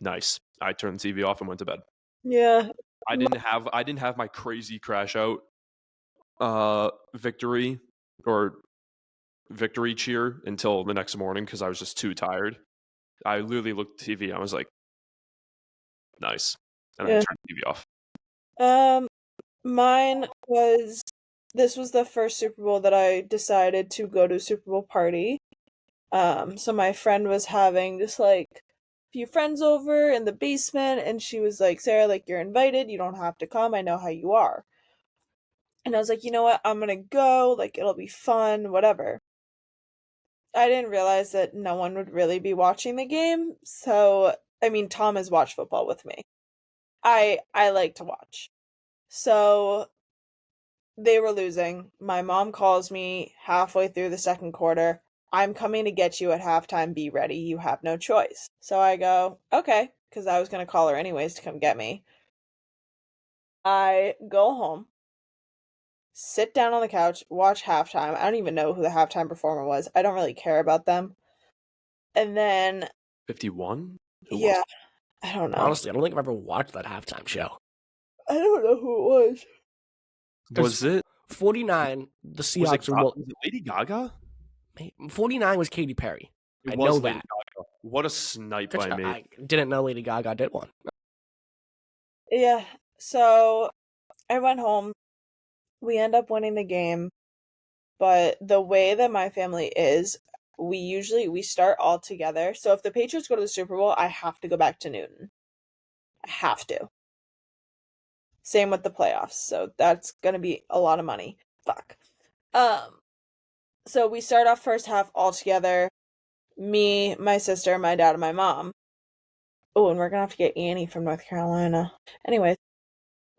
nice. I turned the TV off and went to bed. Yeah. I didn't have my crazy crash out victory cheer until the next morning because I was just too tired. I literally looked at the TV. I was like, nice. And I turned the TV off. Mine was, this was the first Super Bowl that I decided to go to a Super Bowl party. So my friend was having just like a few friends over in the basement, and she was like, Sarah, like, you're invited, you don't have to come, I know how you are. And I was like, you know what, I'm gonna go, like, it'll be fun, whatever. I didn't realize that no one would really be watching the game. So, I mean, Tom has watched football with me. I like to watch. So they were losing. My mom calls me halfway through the second quarter. I'm coming to get you at halftime. Be ready. You have no choice. So I go, okay, because I was going to call her anyways to come get me. I go home, sit down on the couch, watch halftime. I don't even know who the halftime performer was. I don't really care about them. And then 51? Yeah, I don't know. Honestly, I don't think I've ever watched that halftime show. I don't know who it was. Was it 49? The Seahawks was it Lady Gaga? 49 was Katy Perry. It I was know Lady that. Gaga. What a snipe by me. I didn't know Lady Gaga did one. Yeah, so I went home. We end up winning the game, but the way that my family is, we start all together. So if the Patriots go to the Super Bowl, I have to go back to Newton. I have to. Same with the playoffs. So that's gonna be a lot of money. Fuck. So we start off first half all together. Me, my sister, my dad, and my mom. Oh, and we're gonna have to get Annie from North Carolina. Anyways,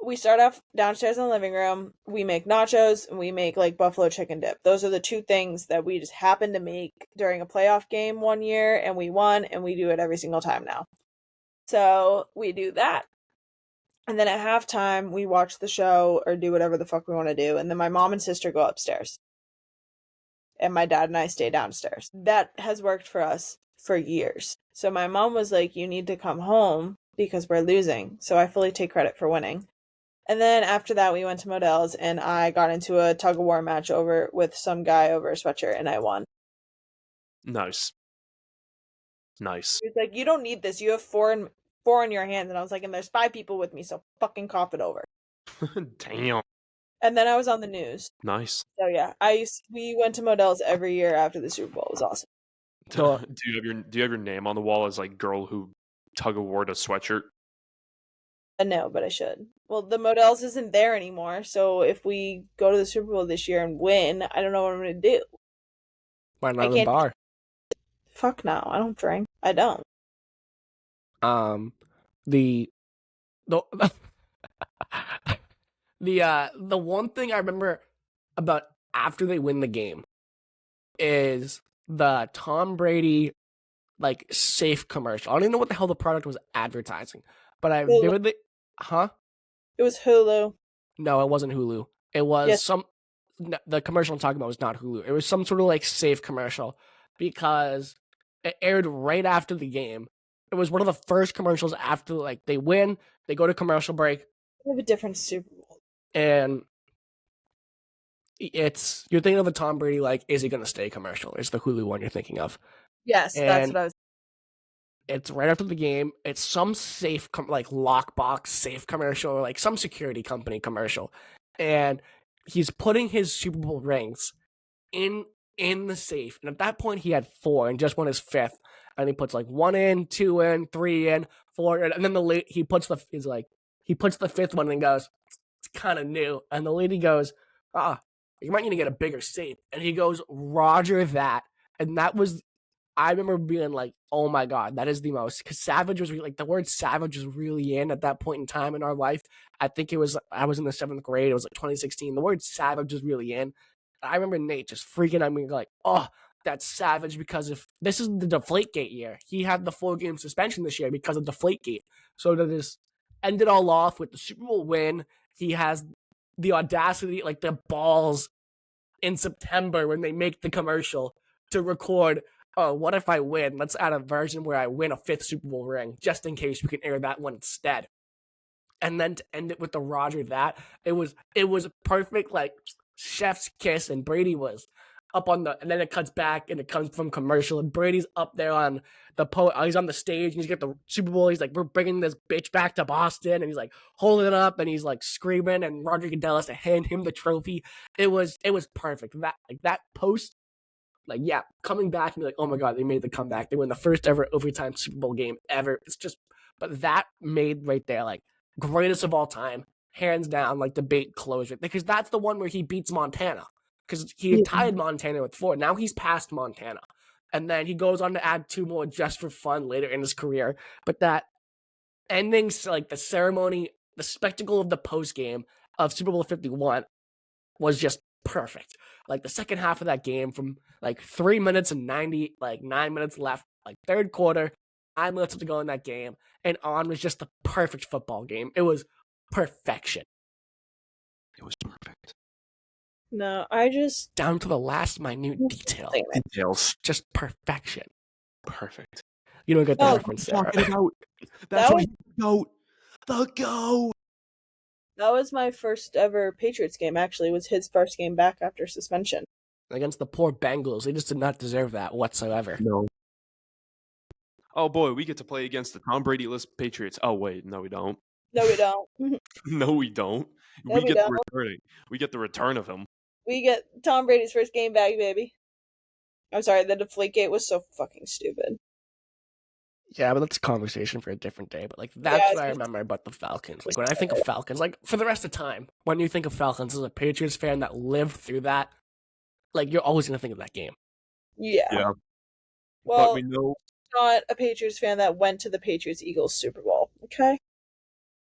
we start off downstairs in the living room. We make nachos and we make like buffalo chicken dip. Those are the two things that we just happened to make during a playoff game one year, and we won, and we do it every single time now. So we do that. And then at halftime, we watch the show or do whatever the fuck we want to do. And then my mom and sister go upstairs. And my dad and I stay downstairs. That has worked for us for years. So my mom was like, you need to come home because we're losing. So I fully take credit for winning. And then after that, we went to Modell's and I got into a tug of war match with some guy over a sweatshirt, and I won. Nice. He was like, you don't need this. You have four in your hands. And I was like, and there's 5 people with me, so fucking cough it over. Damn. And then I was on the news. Nice. So yeah, we went to Modell's every year after the Super Bowl. It was awesome. Do you have your name on the wall as like girl who tug of war a sweatshirt? No, but I should. Well, the Models isn't there anymore, so if we go to the Super Bowl this year and win, I don't know what I'm gonna do. Why I not a can't. bar? Fuck no, I don't drink. I don't. The the the one thing I remember about after they win the game is the Tom Brady like safe commercial. I don't even know what the hell the product was advertising, but I Hulu. vividly, huh? It was Hulu. No, it wasn't Hulu. It was Yes, some. The commercial I'm talking about was not Hulu. It was some sort of like safe commercial because it aired right after the game. It was one of the first commercials after like they win, they go to commercial break, we have a different Super Bowl. and it's you're thinking of a Tom Brady like is he gonna stay commercial? It's the Hulu one you're thinking of, Yes, that's and what I was. it's right after the game. It's some safe like lockbox safe commercial or like some security company commercial, and he's putting his Super Bowl rings in the safe. And at that point, he had four and just won his fifth. And he puts like one in, two in, three in, four in, and then he puts the fifth one and goes, it's kind of new. And the lady goes, you might need to get a bigger safe. And he goes, Roger that. And that was I remember being like, oh my God, that is the most. Because savage was really, like, the word savage was really in at that point in time in our life. I think I was in the seventh grade. It was like 2016. The word savage was really in. I remember Nate just freaking out me, like, oh, that's savage because if this is the Deflategate year, he had the 4-game suspension this year because of Deflategate. So to just end it all off with the Super Bowl win, he has the audacity, like the balls in September when they make the commercial to record, oh, what if I win? Let's add a version where I win a fifth Super Bowl ring, just in case we can air that one instead. And then to end it with the Roger that, it was perfect, like chef's kiss, and Brady was up on the, and then it cuts back and it comes from commercial, and Brady's up there on he's on the stage and he's got the Super Bowl. He's like, we're bringing this bitch back to Boston, and he's like holding it up and he's like screaming, and Roger Goodell has to hand him the trophy. It was perfect. That post, like, yeah, coming back and be like, oh my God, they made the comeback. They win the first ever overtime Super Bowl game ever. It's just, but that made right there, like, greatest of all time, hands down, like, debate closure. Because that's the one where he beats Montana. Because he had tied Montana with 4. Now he's past Montana. And then he goes on to add 2 more just for fun later in his career. But that ending, like, the ceremony, the spectacle of the post game of Super Bowl 51 was just perfect. Like the second half of that game, from like 3 minutes and 90, like 9 minutes left, like third quarter, 9 minutes to go in that game, and on was just the perfect football game. It was perfection. It was perfect. No, I just Down to the last minute detail. Details. Just perfection. Perfect. You don't get the Oh, reference, Sarah. Talking about. That's That what was- the goat. The goat. that was my first ever Patriots game. Actually, it was his first game back after suspension. Against the poor Bengals. They just did not deserve that whatsoever. No. Oh boy, we get to play against the Tom Brady-less Patriots. Oh wait, no, we don't. No, we don't. No, we don't. No, we we get don't. the returning. We get the return of him. We get Tom Brady's first game back, baby. I'm sorry, the Deflategate was so fucking stupid. Yeah, but that's a conversation for a different day. But like that's what I remember about the Falcons. Like when I think of Falcons, like for the rest of time, when you think of Falcons as a Patriots fan that lived through that, like you're always gonna think of that game. Yeah. But Well, we know not a Patriots fan that went to the Patriots Eagles Super Bowl. Okay.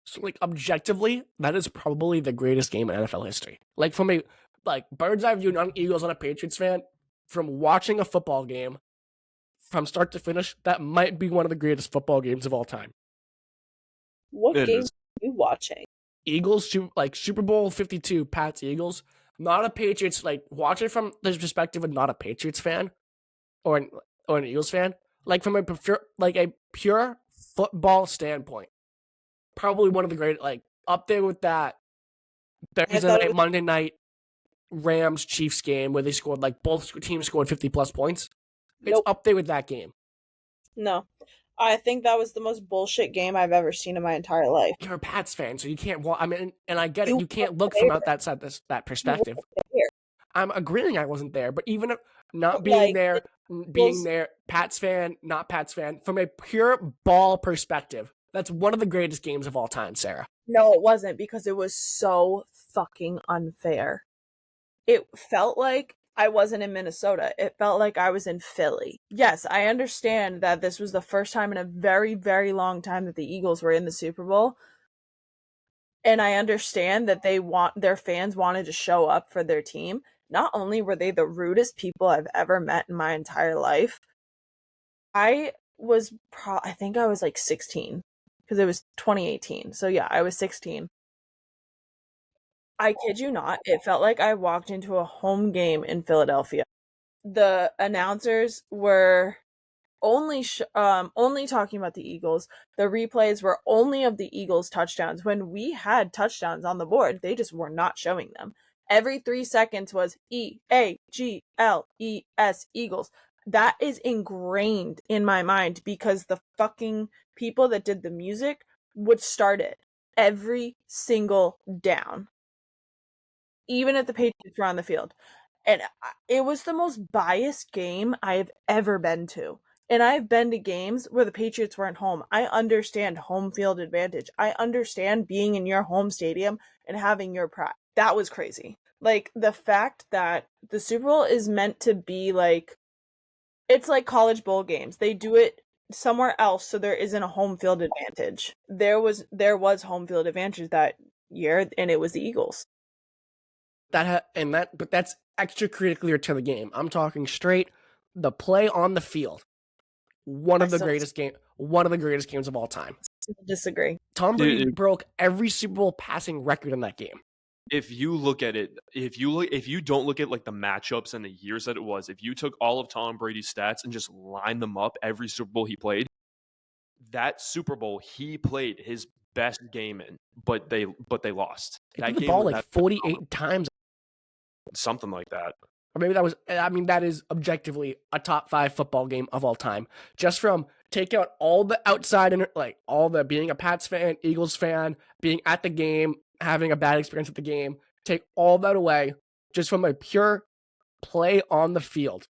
So like objectively, that is probably the greatest game in NFL history. Like from a like bird's eye view, not an Eagles, not a Patriots fan, from watching a football game from start to finish, that might be one of the greatest football games of all time. What It game is. are you watching? Eagles, like Super Bowl 52, Pats Eagles. Not a Patriots, like watch it from the perspective of not a Patriots fan or an Eagles fan. Like from a pure football standpoint, probably one of the great, like up there with that Thursday night, Monday night Rams Chiefs game where they scored, like both teams scored 50 plus points. It's Nope. up there with that game. No. I think that was the most bullshit game I've ever seen in my entire life. You're a Pats fan, so you can't. I mean, and I get it. You You can't look weren't from out that side, that perspective. there. I'm agreeing I wasn't there, but even if not But, being like, there, being there, Pats fan, not Pats fan, from a pure ball perspective, That's one of the greatest games of all time, Sarah. No, it wasn't, because it was so fucking unfair. It felt like I wasn't in Minnesota. It felt like I was in Philly. Yes, I understand that this was the first time in a very, very long time that the Eagles were in the Super Bowl. And I understand that their fans wanted to show up for their team. Not only were they the rudest people I've ever met in my entire life, I think I was like 16, because it was 2018. So yeah, I was 16. I kid you not, it felt like I walked into a home game in Philadelphia. The announcers were only talking about the Eagles. The replays were only of the Eagles touchdowns. When we had touchdowns on the board, they just were not showing them. Every 3 seconds was EAGLES, Eagles. That is ingrained in my mind, because the fucking people that did the music would start it every single down, even if the Patriots were on the field. And it was the most biased game I've ever been to. And I've been to games where the Patriots weren't home. I understand home field advantage. I understand being in your home stadium and having your pride. That was crazy. Like, the fact that the Super Bowl is meant to be like, it's like college bowl games. They do it somewhere else, so there isn't a home field advantage. There was home field advantage that year, and it was the Eagles. But that's extracurricular to the game. I'm talking straight the play on the field. One of the greatest games of all time. Disagree. Tom Brady broke every Super Bowl passing record in that game. If you look at it, if you don't look at like the matchups and the years that it was, if you took all of Tom Brady's stats and just line them up every Super Bowl he played, that Super Bowl he played his best game in, but they lost. He threw the ball like 48 times. Something like that. Or maybe that is objectively a top 5 football game of all time. Just from take out all the outside, like all the being a Pats fan, Eagles fan, being at the game, having a bad experience at the game, take all that away, just from a pure play on the field.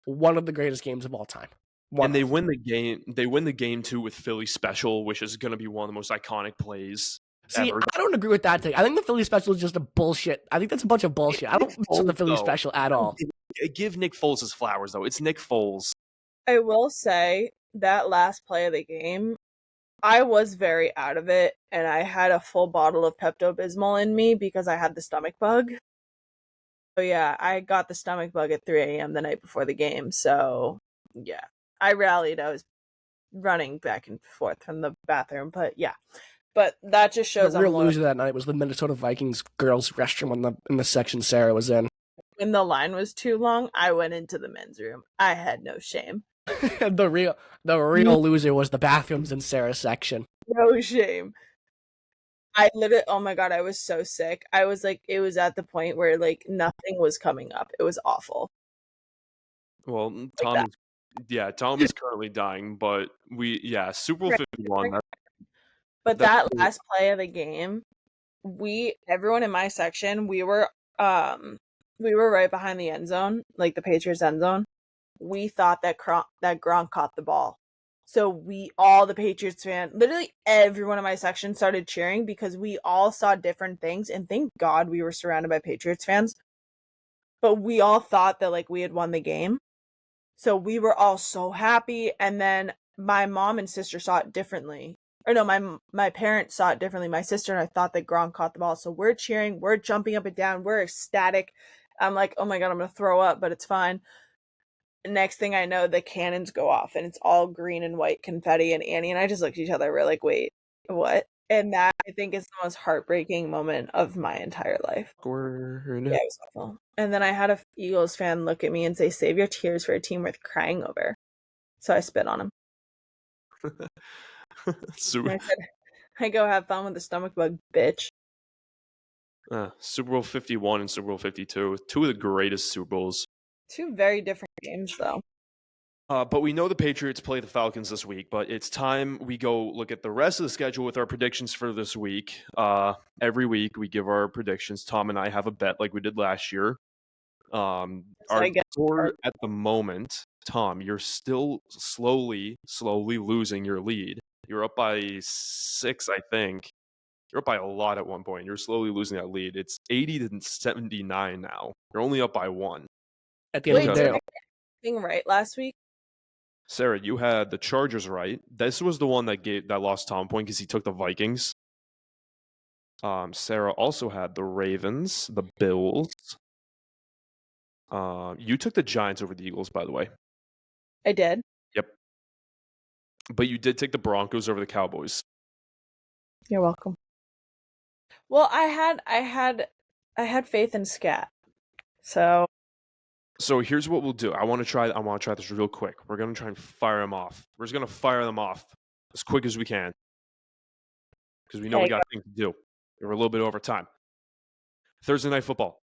One of the greatest games of all time. They win the game. They win the game too with Philly Special, which is going to be one of the most iconic plays. See, ever. I don't agree with that thing. I think the Philly Special is just a bullshit. I think that's a bunch of bullshit. I don't listen to the Philly Special at all. Give Nick Foles his flowers, though. It's Nick Foles. I will say that last play of the game, I was very out of it, and I had a full bottle of Pepto-Bismol in me because I had the stomach bug. So yeah, I got the stomach bug at 3 a.m. the night before the game. So yeah, I rallied. I was running back and forth from the bathroom, but yeah. But that just shows the real loser that night was the Minnesota Vikings girls' restroom in the section Sarah was in. When the line was too long, I went into the men's room. I had no shame. the real loser was the bathrooms in Sarah's section. No shame. I literally, oh my god, I was so sick. I was like, it was at the point where like nothing was coming up. It was awful. Well, Tom is currently dying, but Super Bowl 51. But that last play of the game, everyone in my section, we were right behind the end zone, like the Patriots end zone. We thought that Gronk caught the ball. So all the Patriots fans, literally everyone in my section started cheering because we all saw different things, and thank God we were surrounded by Patriots fans. But we all thought that like we had won the game. So we were all so happy, and then my mom and sister saw it differently. Or no, my parents saw it differently. My sister and I thought that Gronk caught the ball. So we're cheering, we're jumping up and down, we're ecstatic. I'm like, oh my god, I'm going to throw up, but it's fine. Next thing I know, the cannons go off, and it's all green and white confetti, and Annie and I just looked at each other. We're like, wait, what? And that, I think, is the most heartbreaking moment of my entire life. Awkward. Yeah, it was awful. And then I had a Eagles fan look at me and say, save your tears for a team worth crying over. So I spit on him. I said, I go have fun with the stomach bug, bitch. Super Bowl 51 and Super Bowl 52. Two of the greatest Super Bowls. Two very different games, though. But we know the Patriots play the Falcons this week, but it's time we go look at the rest of the schedule with our predictions for this week. Every week we give our predictions. Tom and I have a bet like we did last year. Our score at the moment, Tom, you're still slowly losing your lead. You're up by 6, I think. You're up by a lot at one point. You're slowly losing that lead. It's 80-79 now. You're only up by 1. At the end Wait, of the did day, I get anything right last week? Sarah, you had the Chargers right. This was the one that lost Tom point because he took the Vikings. Sarah also had the Ravens, the Bills. You took the Giants over the Eagles, by the way. I did. Yep. But you did take the Broncos over the Cowboys. You're welcome. Well, I had faith in Scat. So here's what we'll do. I want to try this real quick. We're gonna try and fire them off. We're just gonna fire them off as quick as we can. Because we know we got things to do. We're a little bit over time. Thursday night football.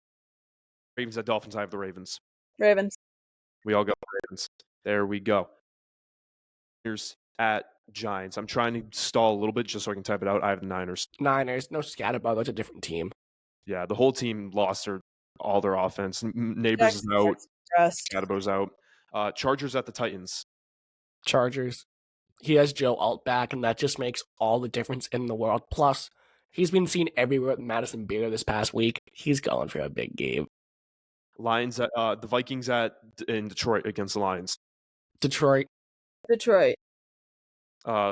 Ravens at Dolphins. I have the Ravens. Ravens. We all got the Ravens. There we go. Here's at Giants. I'm trying to stall a little bit just so I can type it out. I have the Niners. Niners, no Scatterbug, that's a different team. Yeah, the whole team lost all their offense. Neighbors is out. Scatterbo's out. Chargers at the Titans. Chargers. He has Joe Alt back, and that just makes all the difference in the world. Plus, he's been seen everywhere at Madison Beer this past week. He's going for a big game. Lions at the Vikings in Detroit against the Lions. Detroit.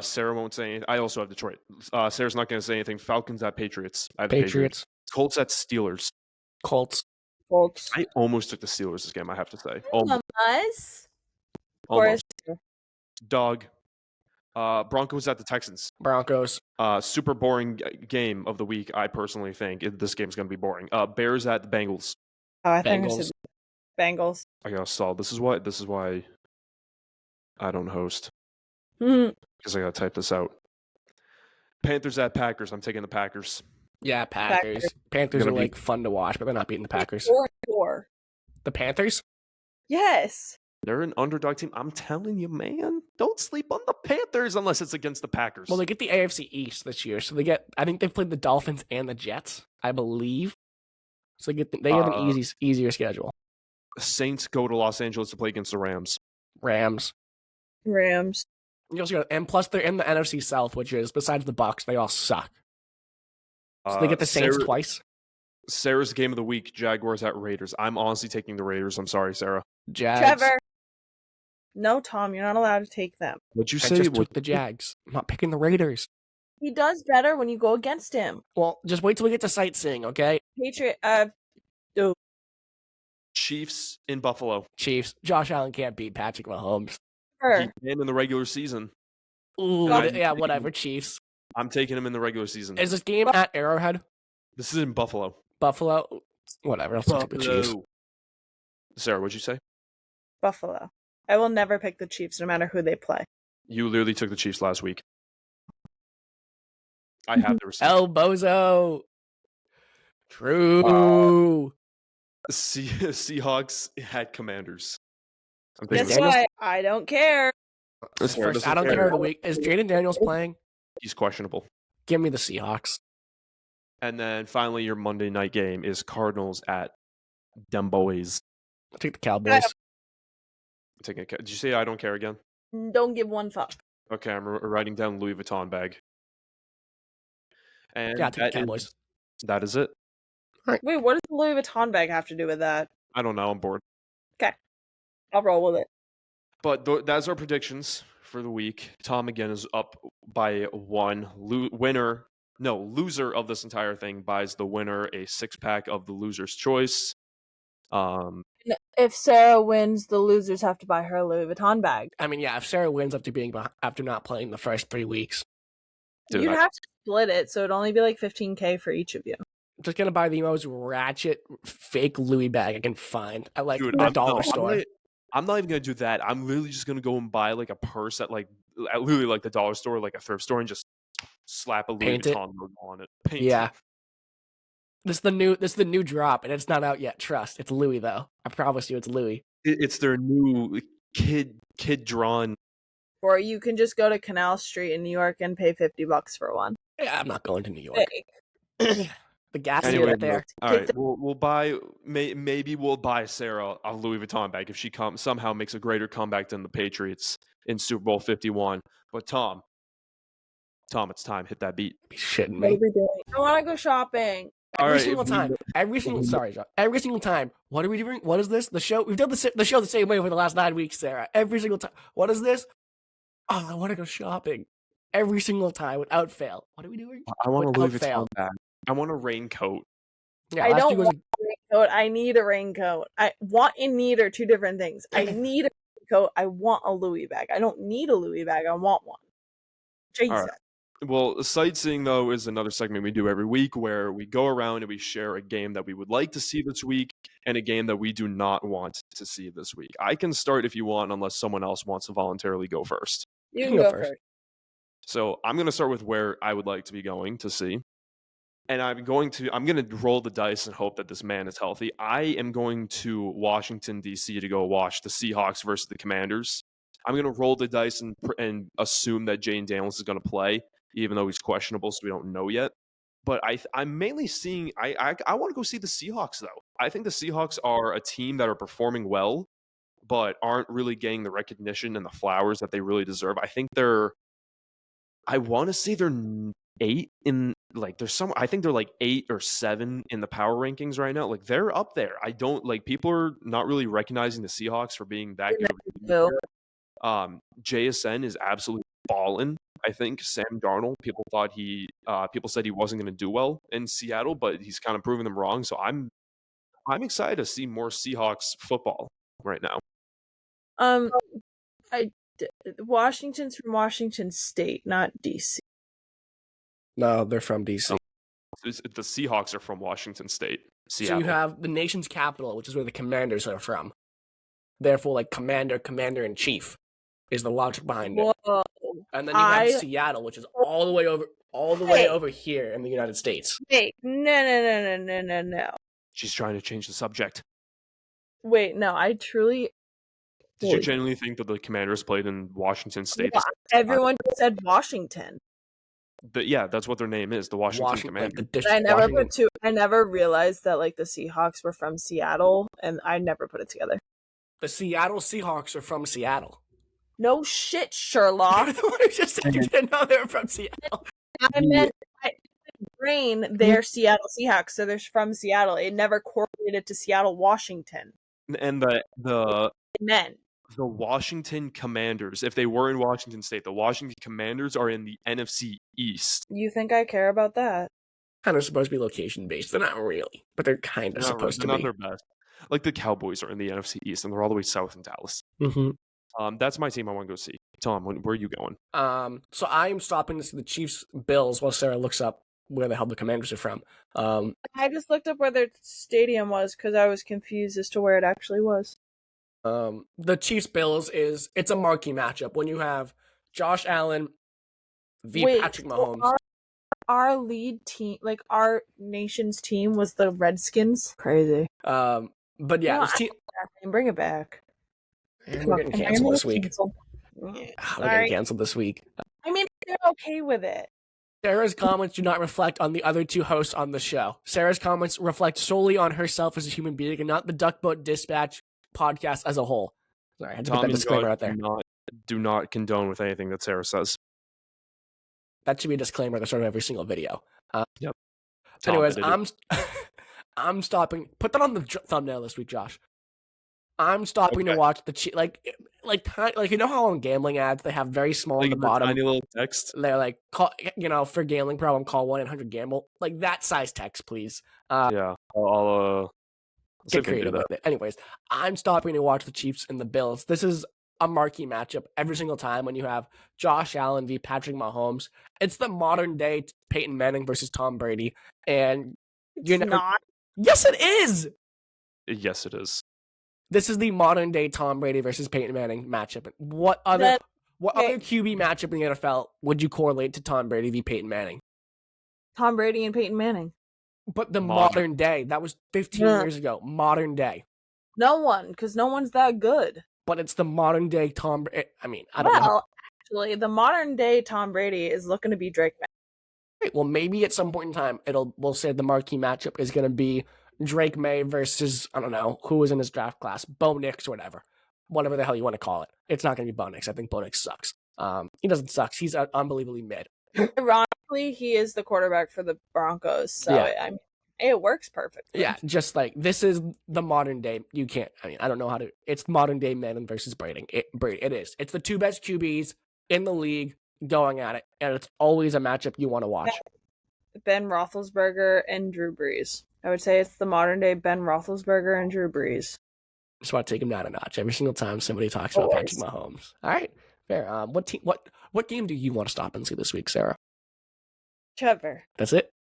Sarah won't say anything. I also have Detroit. Sarah's not going to say anything. Falcons at Patriots. I have Patriots. Colts at Steelers. Colts. I almost took the Steelers this game, I have to say. Almost. Dog. Broncos at the Texans. Broncos. Super boring game of the week, I personally think. This game's going to be boring. Bears at the Bengals. Oh, I think I said Bengals. I got stalled. This is why I don't host. Mhm. Because I got to type this out. Panthers at Packers. I'm taking the Packers. Yeah, Packers. Panthers are like fun to watch, but they're not beating the Packers. 4-4. The Panthers? Yes. They're an underdog team. I'm telling you, man. Don't sleep on the Panthers unless it's against the Packers. Well, they get the AFC East this year, so I think they've played the Dolphins and the Jets, I believe. So they have an easier schedule. Saints go to Los Angeles to play against the Rams. Rams. You also got, and plus they're in the NFC South, which is besides the Bucs, they all suck. So they get the Saints twice. Sarah's game of the week: Jaguars at Raiders. I'm honestly taking the Raiders. I'm sorry, Sarah. Jags. Trevor. No, Tom, you're not allowed to take them. What'd you I say? just took the Jags. I'm not picking the Raiders. He does better when you go against him. Well, just wait till we get to sightseeing, okay? Chiefs in Buffalo. Chiefs. Josh Allen can't beat Patrick Mahomes. He can in the regular season. Ooh, yeah, whatever. Chiefs. I'm taking him in the regular season. Is this game at Arrowhead? This is in Buffalo. Buffalo? Whatever. I'll take the Chiefs. Sarah, what'd you say? Buffalo. I will never pick the Chiefs no matter who they play. You literally took the Chiefs last week. I have the receipt. El Bozo. True. Seahawks had Commanders. Guess what? I don't care. I don't care of the week. Is Jaden Daniels playing? He's questionable. Give me the Seahawks. And then finally, your Monday night game is Cardinals at Dem Boys. I'll take the Cowboys. Did you say I don't care again? Don't give one fuck. Okay, I'm writing down Louis Vuitton bag. And yeah, take the Cowboys. That is it. Right. Wait, what does the Louis Vuitton bag have to do with that? I don't know. I'm bored. Okay. I'll roll with it. But that's our predictions for the week. Tom again is up by 1. Loser of this entire thing buys the winner a 6-pack of the loser's choice. If Sarah wins, the losers have to buy her a Louis Vuitton bag. I mean, yeah, if Sarah wins after not playing the first 3 weeks. You'd have to split it, so it'd only be like $15K for each of you. I'm just going to buy the most ratchet fake Louis bag I can find at like a dollar store. I'm not even going to do that. I'm literally just going to go and buy like a purse at literally like the dollar store, like a thrift store, and just slap a Louis Vuitton logo on it. Paint it. This is the new drop, and it's not out yet. Trust. It's Louis though. I promise you it's Louis. It's their new kid drawn. Or you can just go to Canal Street in New York and pay $50 for one. Yeah, I'm not going to New York. The gas is right there. All right, we'll buy. Maybe we'll buy Sarah a Louis Vuitton bag if she somehow makes a greater comeback than the Patriots in Super Bowl 51. But Tom, Tom, it's time. Hit that beat. Be shitting What are me. we doing? I want to go shopping. All Every right, single time. Sorry, John. Every single time. What are we doing? What is this? The show. We've done the show the same way for the last 9 weeks, Sarah. Every single time. What is this? Oh, I want to go shopping. Every single time without fail. What are we doing? I want a Without Louis fail. Vuitton bag. I want a raincoat. Yeah, I last don't week was want a raincoat. I need a raincoat. I want and need are two different things. I need a raincoat. I want a Louis bag. I don't need a Louis bag. I want one. Jesus. All right. Well, sightseeing, though, is another segment we do every week where we go around and we share a game that we would like to see this week and a game that we do not want to see this week. I can start if you want, unless someone else wants to voluntarily go first. You can go first. So I'm going to start with where I would like to be going to see. And I'm going to roll the dice and hope that this man is healthy. I am going to Washington, D.C. to go watch the Seahawks versus the Commanders. I'm going to roll the dice and assume that Jane Daniels is going to play, even though he's questionable, so we don't know yet. But I'm mainly seeing I want to go see the Seahawks, though. I think the Seahawks are a team that are performing well, but aren't really getting the recognition and the flowers that they really deserve. I want to say they're 8 in, like, there's some, I think they're like 8 or 7 in the power rankings right now. Like, they're up there. I don't, like, people are not really recognizing the Seahawks for being that good of a team. JSN is absolutely balling. I think Sam Darnold, people said he wasn't going to do well in Seattle, but he's kind of proving them wrong. So I'm excited to see more Seahawks football right now. Washington's from Washington State, not DC. No, they're from DC. The Seahawks are from Washington State, Seattle. So you have the nation's capital, which is where the Commanders are from. Therefore, like commander-in-chief is the logic behind it. Whoa. And then you have Seattle, which is all the way over here in the United States. Wait, no. She's trying to change the subject. Wait, no, I truly. Did you genuinely think that the Commanders played in Washington State? Yeah, everyone just said Washington. Yeah, that's what their name is, the Washington Commanders. I never realized that, like, the Seahawks were from Seattle, and I never put it together. The Seattle Seahawks are from Seattle. No shit, Sherlock. You're the one who just said you didn't know they were from Seattle. I meant, brain, they're Seattle Seahawks, so they're from Seattle. It never correlated to Seattle, Washington. And the Men. The Washington Commanders, if they were in Washington State, the Washington Commanders are in the NFC East. You think I care about that? Kind of supposed to be location based. They're not really, but they're kind of supposed to be. They're not their best. Like the Cowboys are in the NFC East, and they're all the way south in Dallas. Mm-hmm. That's my team I want to go see. Tom, where are you going? So I'm stopping to see the Chiefs Bills while Sarah looks up where the hell the Commanders are from. I just looked up where their stadium was because I was confused as to where it actually was. The Chiefs Bills it's a marquee matchup when you have Josh Allen v. Patrick Mahomes. So our lead team, like our nation's team, was the Redskins. Crazy. But yeah, this team. Bring it back. And we're getting canceled this week. Yeah, We're getting canceled this week. I mean, they're okay with it. Sarah's comments do not reflect on the other two hosts on the show. Sarah's comments reflect solely on herself as a human being and not the Duckboat Dispatch podcast as a whole. Sorry, I had to put that disclaimer out there. Do not condone with anything that Sarah says. That should be a disclaimer at the start of every single video. Yep. Anyways, I'm stopping. Put that on the thumbnail this week, Josh. I'm stopping to watch the like you know how on gambling ads they have very small on the bottom, tiny little text. They're like, call, for gambling problem, call 1-800-GAMBLE. Like that size text, please. Yeah, I'll get creative with it. Anyways, I'm stopping to watch the Chiefs and the Bills. This is a marquee matchup every single time when you have Josh Allen v. Patrick Mahomes. It's the modern day Peyton Manning versus Tom Brady, and not. Yes, it is. Yes, it is. This is the modern day Tom Brady versus Peyton Manning matchup. What other QB matchup in the NFL would you correlate to Tom Brady v. Peyton Manning? Tom Brady and Peyton Manning. But the modern day, that was 15 years ago. Modern day. No one, because no one's that good. But it's the modern day Tom. I mean, I don't know. Well, actually, the modern day Tom Brady is looking to be Drake May. Right, well, maybe at some point in time, we'll say the marquee matchup is going to be Drake May versus, I don't know, who was in his draft class, Bo Nix or whatever the hell you want to call it. It's not going to be Bo Nix. I think Bo Nix sucks. He doesn't suck. He's unbelievably mid. Ironically, he is the quarterback for the Broncos, so Yeah. it works perfectly. Yeah, just like this is the modern day. You can't. I mean, I don't know how to. It's modern day Manning versus Brady. It is. It's the two best QBs in the league going at it, and it's always a matchup you want to watch. Ben Roethlisberger and Drew Brees. I would say it's the modern day Ben Roethlisberger and Drew Brees. Just want to take him down a notch every single time somebody talks about Patrick Mahomes. All right, fair. What game do you want to stop and see this week, Sarah? Trevor. That's it.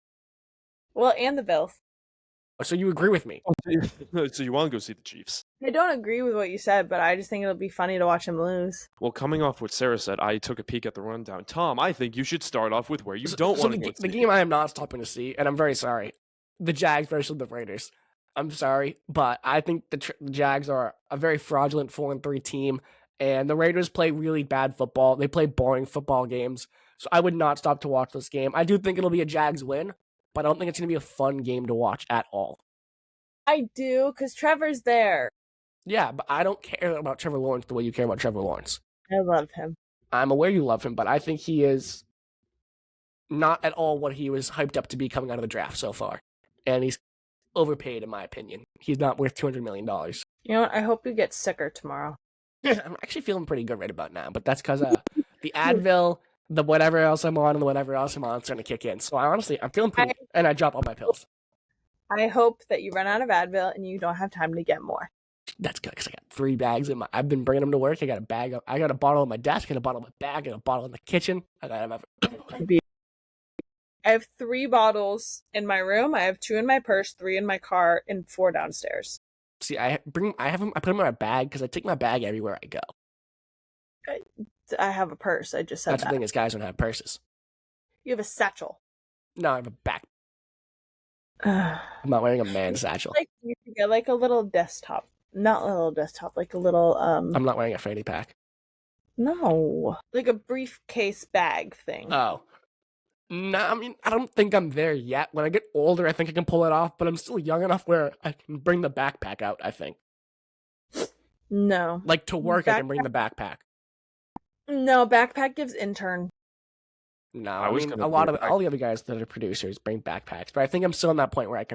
Well, and the Bills. So you agree with me? So you want to go see the Chiefs? I don't agree with what you said, but I just think it'll be funny to watch him lose. Well, coming off what Sarah said, I took a peek at the rundown. Tom, I think you should start off with where you don't want to go. The game I am not stopping to see, and I'm very sorry, the Jags versus the Raiders. I'm sorry, but I think the Jags are a very fraudulent 4-3 team, and the Raiders play really bad football. They play boring football games, so I would not stop to watch this game. I do think it'll be a Jags win, but I don't think it's going to be a fun game to watch at all. I do, because Trevor's there. Yeah, but I don't care about Trevor Lawrence the way you care about Trevor Lawrence. I love him. I'm aware you love him, but I think he is not at all what he was hyped up to be coming out of the draft so far. And he's overpaid, in my opinion. He's not worth $200 million. You know what? I hope you get sicker tomorrow. I'm actually feeling pretty good right about now, but that's because the Advil, the whatever else I'm on, and the whatever else I'm on is starting to kick in. So I'm feeling pretty good, and I drop all my pills. I hope that you run out of Advil and you don't have time to get more. That's good, because I got 3 bags in my. I've been bringing them to work. I got a bottle in my desk, I got a bottle in my bag, I got a bottle in the kitchen. I have 3 bottles in my room. I have 2 in my purse, 3 in my car, and 4 downstairs. See, I put them in my bag because I take my bag everywhere I go. I have a purse. I just said That's the thing is, guys don't have purses. You have a satchel. No, I have a back. I'm not wearing a man satchel. Like you could get like a little desktop, not a little desktop, like a little. I'm not wearing a fanny pack. No, like a briefcase bag thing. Oh. No, I mean, I don't think I'm there yet. When I get older, I think I can pull it off, but I'm still young enough where I can bring the backpack out, I think. No. Like, to work, I can bring the backpack. No, backpack gives intern. No, I mean, all the other guys that are producers bring backpacks, but I think I'm still in that point where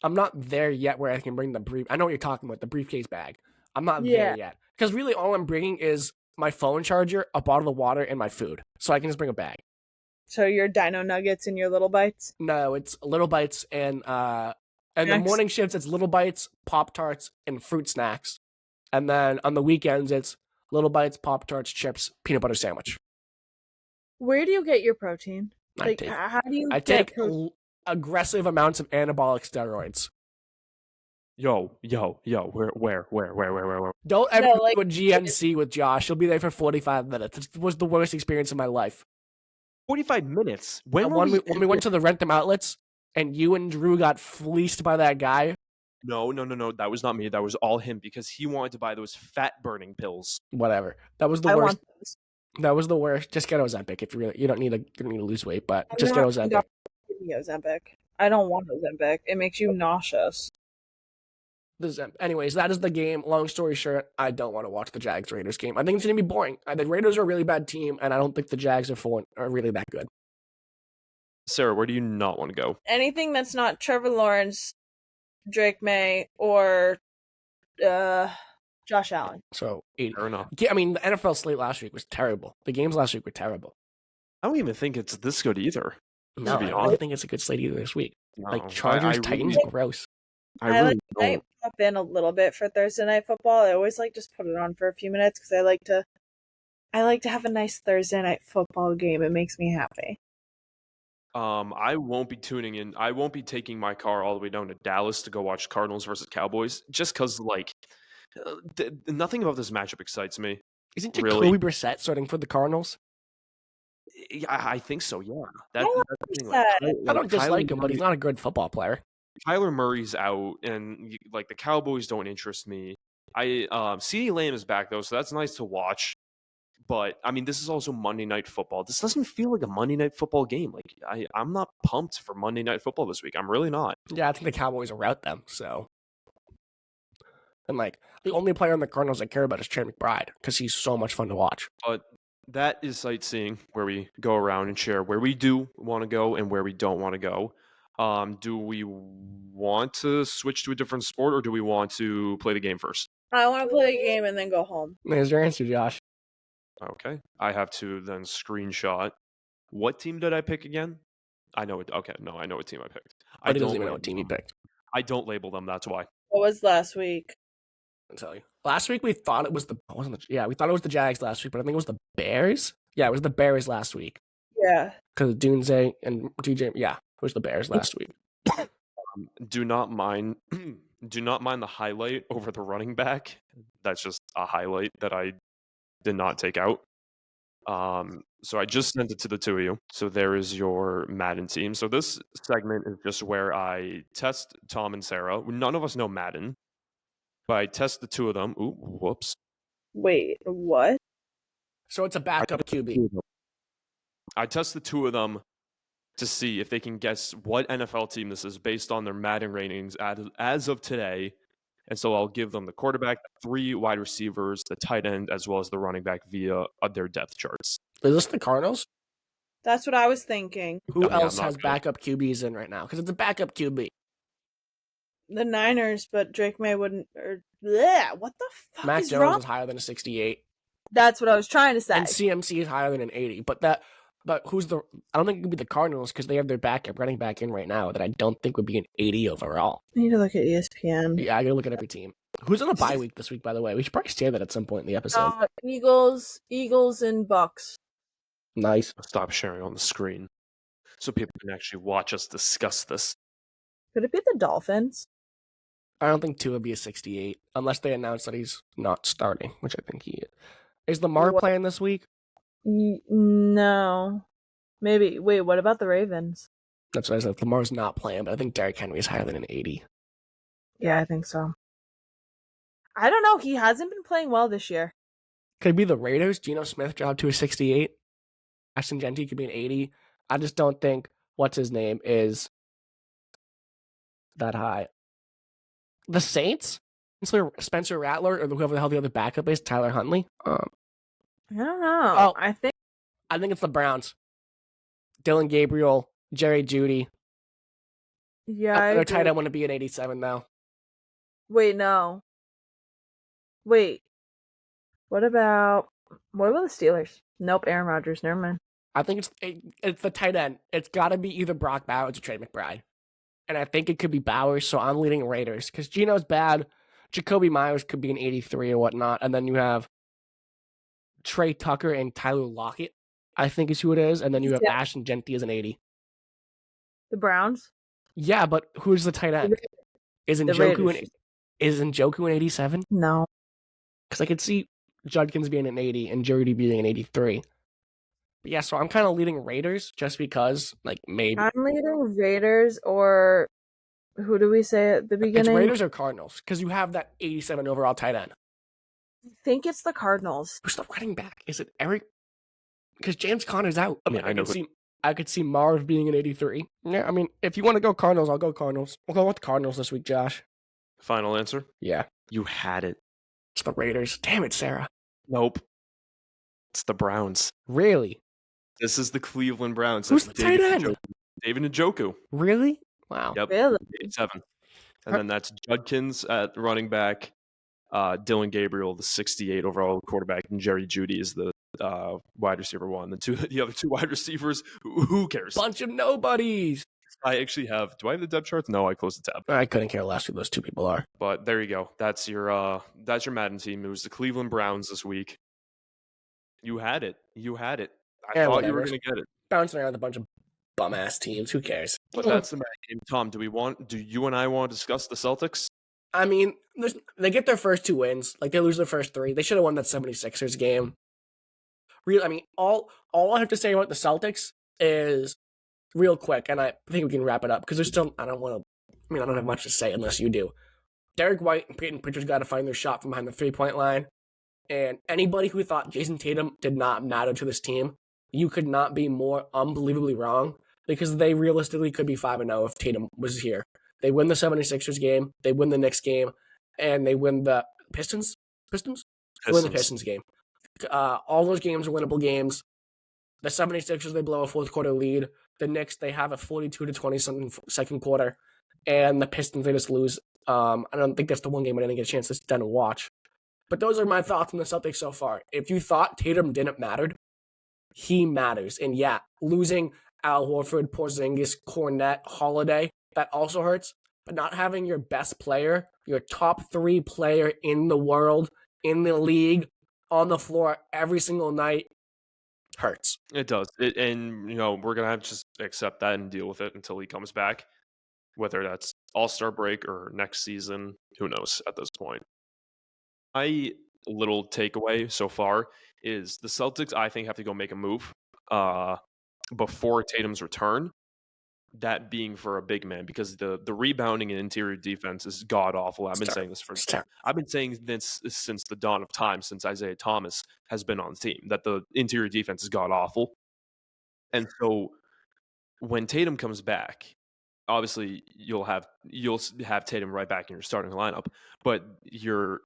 I'm not there yet where I can bring I know what you're talking about, the briefcase bag. I'm not there yet. Because really all I'm bringing is my phone charger, a bottle of water, and my food. So I can just bring a bag. So your Dino Nuggets and your Little Bites? No, it's Little Bites and the morning shifts it's Little Bites, Pop-Tarts, and fruit snacks. And then on the weekends it's Little Bites, Pop-Tarts, chips, peanut butter sandwich. Where do you get your protein? How do you take aggressive amounts of anabolic steroids. Yo, where? Don't ever do a GNC with Josh. He'll be there for 45 minutes. It was the worst experience of my life. 45 minutes? When we went to the Rent Them outlets and you and Drew got fleeced by that guy. No. That was not me. That was all him because he wanted to buy those fat-burning pills. Whatever. That was the worst. That was the worst. Just get Ozempic if you don't need to lose weight, but just get Ozempic. Ozempic. I don't want Ozempic. It makes you nauseous. Anyways, that is the game. Long story short, I don't want to watch the Jags-Raiders game. I think it's going to be boring. The Raiders are a really bad team, and I don't think the Jags are really that good. Sarah, where do you not want to go? Anything that's not Trevor Lawrence, Drake May, or Josh Allen. So, fair enough. I mean, the NFL slate last week was terrible. The games last week were terrible. I don't even think it's this good either. No, I don't think it's a good slate either this week. No, like Chargers, Titans, gross. I might pop in a little bit for Thursday Night Football. I always like just put it on for a few minutes because I like to have a nice Thursday Night Football game. It makes me happy. I won't be tuning in. I won't be taking my car all the way down to Dallas to go watch Cardinals versus Cowboys just because, nothing about this matchup excites me. Isn't Jacoby Brissett starting for the Cardinals? I think so, yeah. I don't dislike him, but he's not a good football player. Kyler Murray's out, and the Cowboys don't interest me. CeeDee Lamb is back, though, so that's nice to watch. But, I mean, this is also Monday Night Football. This doesn't feel like a Monday Night Football game. I'm not pumped for Monday Night Football this week. I'm really not. Yeah, I think the Cowboys will rout them, so. And, the only player on the Cardinals I care about is Trey McBride, because he's so much fun to watch. But that is sightseeing, where we go around and share where we do want to go and where we don't want to go. Do we want to switch to a different sport, or do we want to play the game first? I want to play a game and then go home. There's your answer, Josh. Okay. I have to then screenshot. What team did I pick again? I know it. Okay, no, I know what team I picked. But he doesn't even know what team he picked. I don't label them. That's why. What was last week? I'll tell you. Last week we thought it was we thought it was the Jags last week, but I think it was the Bears. Yeah, it was the Bears last week. Yeah. Because Dunze and DJ, yeah, it was the Bears last week. Do not mind. Do not mind the highlight over the running back. That's just a highlight that I did not take out. So I just sent it to the two of you. So there is your Madden team. So this segment is just where I test Tom and Sarah. None of us know Madden, but I test the two of them. Ooh, whoops. Wait, what? So it's a backup QB. I test the two of them to see if they can guess what NFL team this is based on their Madden ratings as of today. And so I'll give them the quarterback, 3 wide receivers, the tight end, as well as the running back via their depth charts. Is this the Cardinals? That's what I was thinking. Who Yeah, else I'm not has sure. backup QBs in right now? Because it's a backup QB. The Niners, but Drake May wouldn't. What the fuck Mac is Jones wrong? is higher than a 68, That's what I was trying to say. and CMC is higher than an 80. But who's the? I don't think it could be the Cardinals because they have their backup running back in right now that I don't think would be an 80 overall. I need to look at ESPN. Yeah, I gotta look at every team. Who's on a bye week this week, by the way? We should probably say that at some point in the episode. Eagles, and Bucks. Nice. Stop sharing on the screen so people can actually watch us discuss this. Could it be the Dolphins? I don't think Tua would be a 68 unless they announce that he's not starting, which I think he is. Is Lamar What? playing this week? No. Maybe. Wait, what about the Ravens? That's what I said. Lamar's not playing, but I think Derrick Henry is higher than an 80. Yeah, I think so. I don't know. He hasn't been playing well this year. Could it be the Raiders? Geno Smith dropped to a 68. Ashton Genty could be an 80. I just don't think what's his name is that high. The Saints? Spencer Rattler or whoever the hell the other backup is, Tyler Huntley. I don't know. Oh. I think It's the Browns. Dylan Gabriel, Jerry Jeudy. yeah. Their tight end wouldn't be an 87 though. Wait, no. Wait. What about the Steelers? Nope, Aaron Rodgers. Never mind. I think it's the tight end. It's got to be either Brock Bowers or Trey McBride. And I think it could be Bowers, so I'm leading Raiders. Because Geno's bad. Jacoby Myers could be an 83 or whatnot. And then you have Trey Tucker and Tyler Lockett, I think is who it is. And then you have Ashton Genty as an 80. The Browns? Yeah, but who's the tight end? Isn't Njoku an 87? No. Because I could see Judkins being an 80 and Jeudy being an 83. But yeah, so I'm kind of leading Raiders just because, maybe. I'm leading Raiders, or who do we say at the beginning? It's Raiders or Cardinals, because you have that 87 overall tight end. I think it's the Cardinals. Who's the running back? Is it Eric? Because James Conner's out. I could see Marv being an 83. Yeah, I mean, if you want to go Cardinals, I'll go Cardinals. We'll go with the Cardinals this week, Josh. Final answer? Yeah. You had it. It's the Raiders. Damn it, Sarah. Nope. It's the Browns. Really? This is the Cleveland Browns. Who's the tight end? David Njoku. Really? Wow. Yep. Really? 87. And then that's Judkins at running back, Dylan Gabriel, the 68 overall quarterback, and Jerry Jeudy is the wide receiver 1. The other 2 wide receivers, who cares? Bunch of nobodies. I actually have. Do I have the depth charts? No, I closed the tab. I couldn't care less who those 2 people are. But there you go. That's your Madden team. It was the Cleveland Browns this week. You had it. I thought you were going to get it. Bouncing around with a bunch of bum ass teams. Who cares? But that's the Madden game. Tom, do you and I want to discuss the Celtics? I mean, they get their first 2 wins. They lose their first 3. They should have won that 76ers game. Really, I mean, all I have to say about the Celtics is real quick, and I think we can wrap it up because I don't have much to say unless you do. Derek White and Peyton Pritchard got to find their shot from behind the 3-point line. And anybody who thought Jason Tatum did not matter to this team, you could not be more unbelievably wrong because they realistically could be 5-0 if Tatum was here. They win the 76ers game, they win the Knicks game, and they win the Pistons? Win the Pistons game. All those games are winnable games. The 76ers, they blow a fourth quarter lead. The Knicks, they have a 42-20 something second quarter. And the Pistons, they just lose. I don't think that's the one game I didn't get a chance to sit down and watch. But those are my thoughts on the Celtics so far. If you thought Tatum didn't matter, he matters. And yeah, losing Al Horford, Porzingis, Kornet, Holiday, that also hurts. But not having your best player, your top 3 player in the world, in the league, on the floor every single night, hurts. It does. And we're going to have to just accept that and deal with it until he comes back. Whether that's All-Star break or next season, who knows at this point. My little takeaway so far is the Celtics, I think, have to go make a move before Tatum's return. That being for a big man, because the rebounding and interior defense is god awful. I've been saying this since the dawn of time, since Isaiah Thomas has been on the team, that the interior defense is god awful. And so when Tatum comes back, obviously you'll have Tatum right back in your starting lineup, but your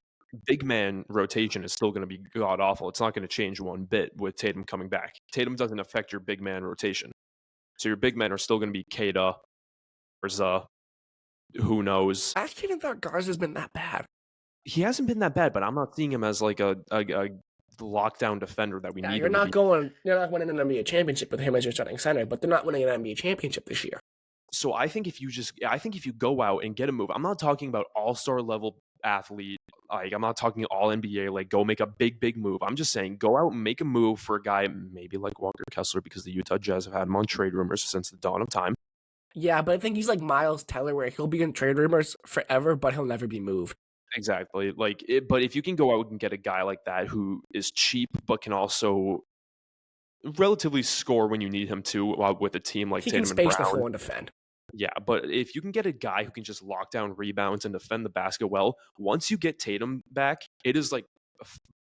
big man rotation is still going to be god awful. It's not going to change one bit with Tatum coming back. Tatum doesn't affect your big man rotation. So your big men are still going to be Kata, Garza, who knows. I actually didn't thought Garza's been that bad. He hasn't been that bad, but I'm not seeing him as like a lockdown defender that we need. You're not winning an NBA championship with him as your starting center, but they're not winning an NBA championship this year. So I think if you go out and get a move, I'm not talking about all-star level athlete. Like, I'm not talking all NBA, like go make a big move. I'm just saying go out and make a move for a guy maybe like Walker Kessler, because the Utah Jazz have had him on trade rumors since the dawn of time. Yeah, but I think he's like Miles Teller, where he'll be in trade rumors forever, but he'll never be moved. Exactly. But if you can go out and get a guy like that who is cheap but can also relatively score when you need him to, with a team like Tatum and Brown. He can space the floor and defend. Yeah, but if you can get a guy who can just lock down rebounds and defend the basket well, once you get Tatum back, it is like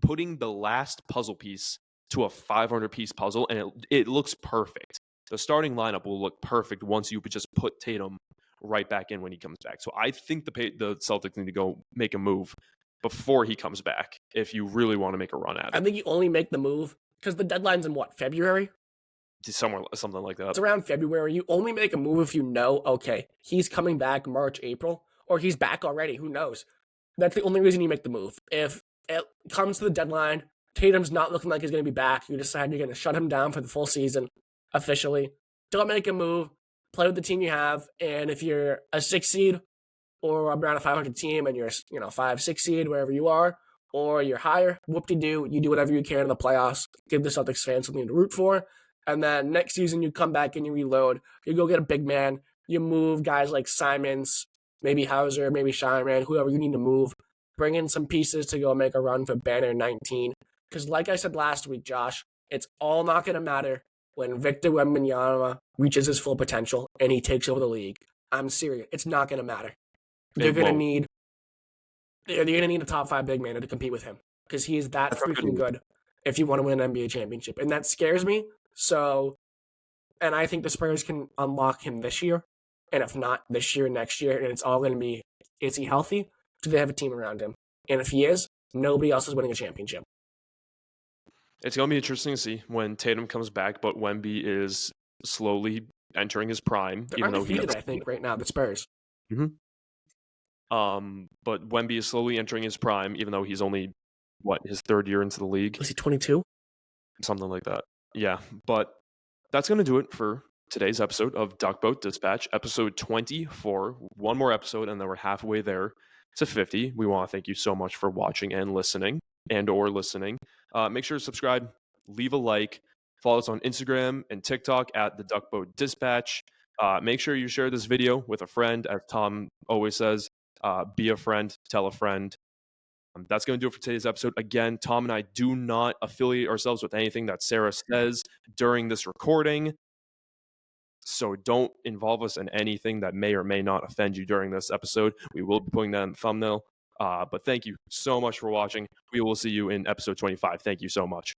putting the last puzzle piece to a 500-piece puzzle, and it looks perfect. The starting lineup will look perfect once you just put Tatum right back in when he comes back. So I think the Celtics need to go make a move before he comes back if you really want to make a run at it. I think you only make the move because the deadline's in February? Something like that. It's around February. You only make a move if you know, okay, he's coming back March, April, or he's back already. Who knows? That's the only reason you make the move. If it comes to the deadline, Tatum's not looking like he's going to be back, you decide you're going to shut him down for the full season, officially. Don't make a move. Play with the team you have. And if you're a 6 seed or around a 500 team and you're 5, 6 seed, wherever you are, or you're higher, whoop-de-doo, you do whatever you can in the playoffs. Give the Celtics fans something to root for. And then next season, you come back and you reload. You go get a big man. You move guys like Simons, maybe Hauser, maybe Shineman, whoever you need to move. Bring in some pieces to go make a run for Banner 19. Because like I said last week, Josh, it's all not going to matter when Victor Wembanyama reaches his full potential and he takes over the league. I'm serious. It's not going to matter. They're going to need a top 5 big man to compete with him because he is that freaking good if you want to win an NBA championship. And that scares me. So, and I think the Spurs can unlock him this year. And if not, this year, next year. And it's all going to be, is he healthy? Do they have a team around him? And if he is, nobody else is winning a championship. It's going to be interesting to see when Tatum comes back, but Wemby is slowly entering his prime. They're undefeated, I think, right now, the Spurs. Mm-hmm. But Wemby is slowly entering his prime, even though he's only, his 3rd year into the league? Was he 22? Something like that. Yeah, but that's going to do it for today's episode of Duckboat Dispatch, episode 24. One more episode, and then we're halfway there to 50. We want to thank you so much for watching and listening. Make sure to subscribe, leave a like, follow us on Instagram and TikTok at the Duckboat Dispatch. Make sure you share this video with a friend, as Tom always says. Be a friend, tell a friend. That's going to do it for today's episode. Again, Tom and I do not affiliate ourselves with anything that Sara says during this recording. So don't involve us in anything that may or may not offend you during this episode. We will be putting that in the thumbnail. But thank you so much for watching. We will see you in episode 25. Thank you so much.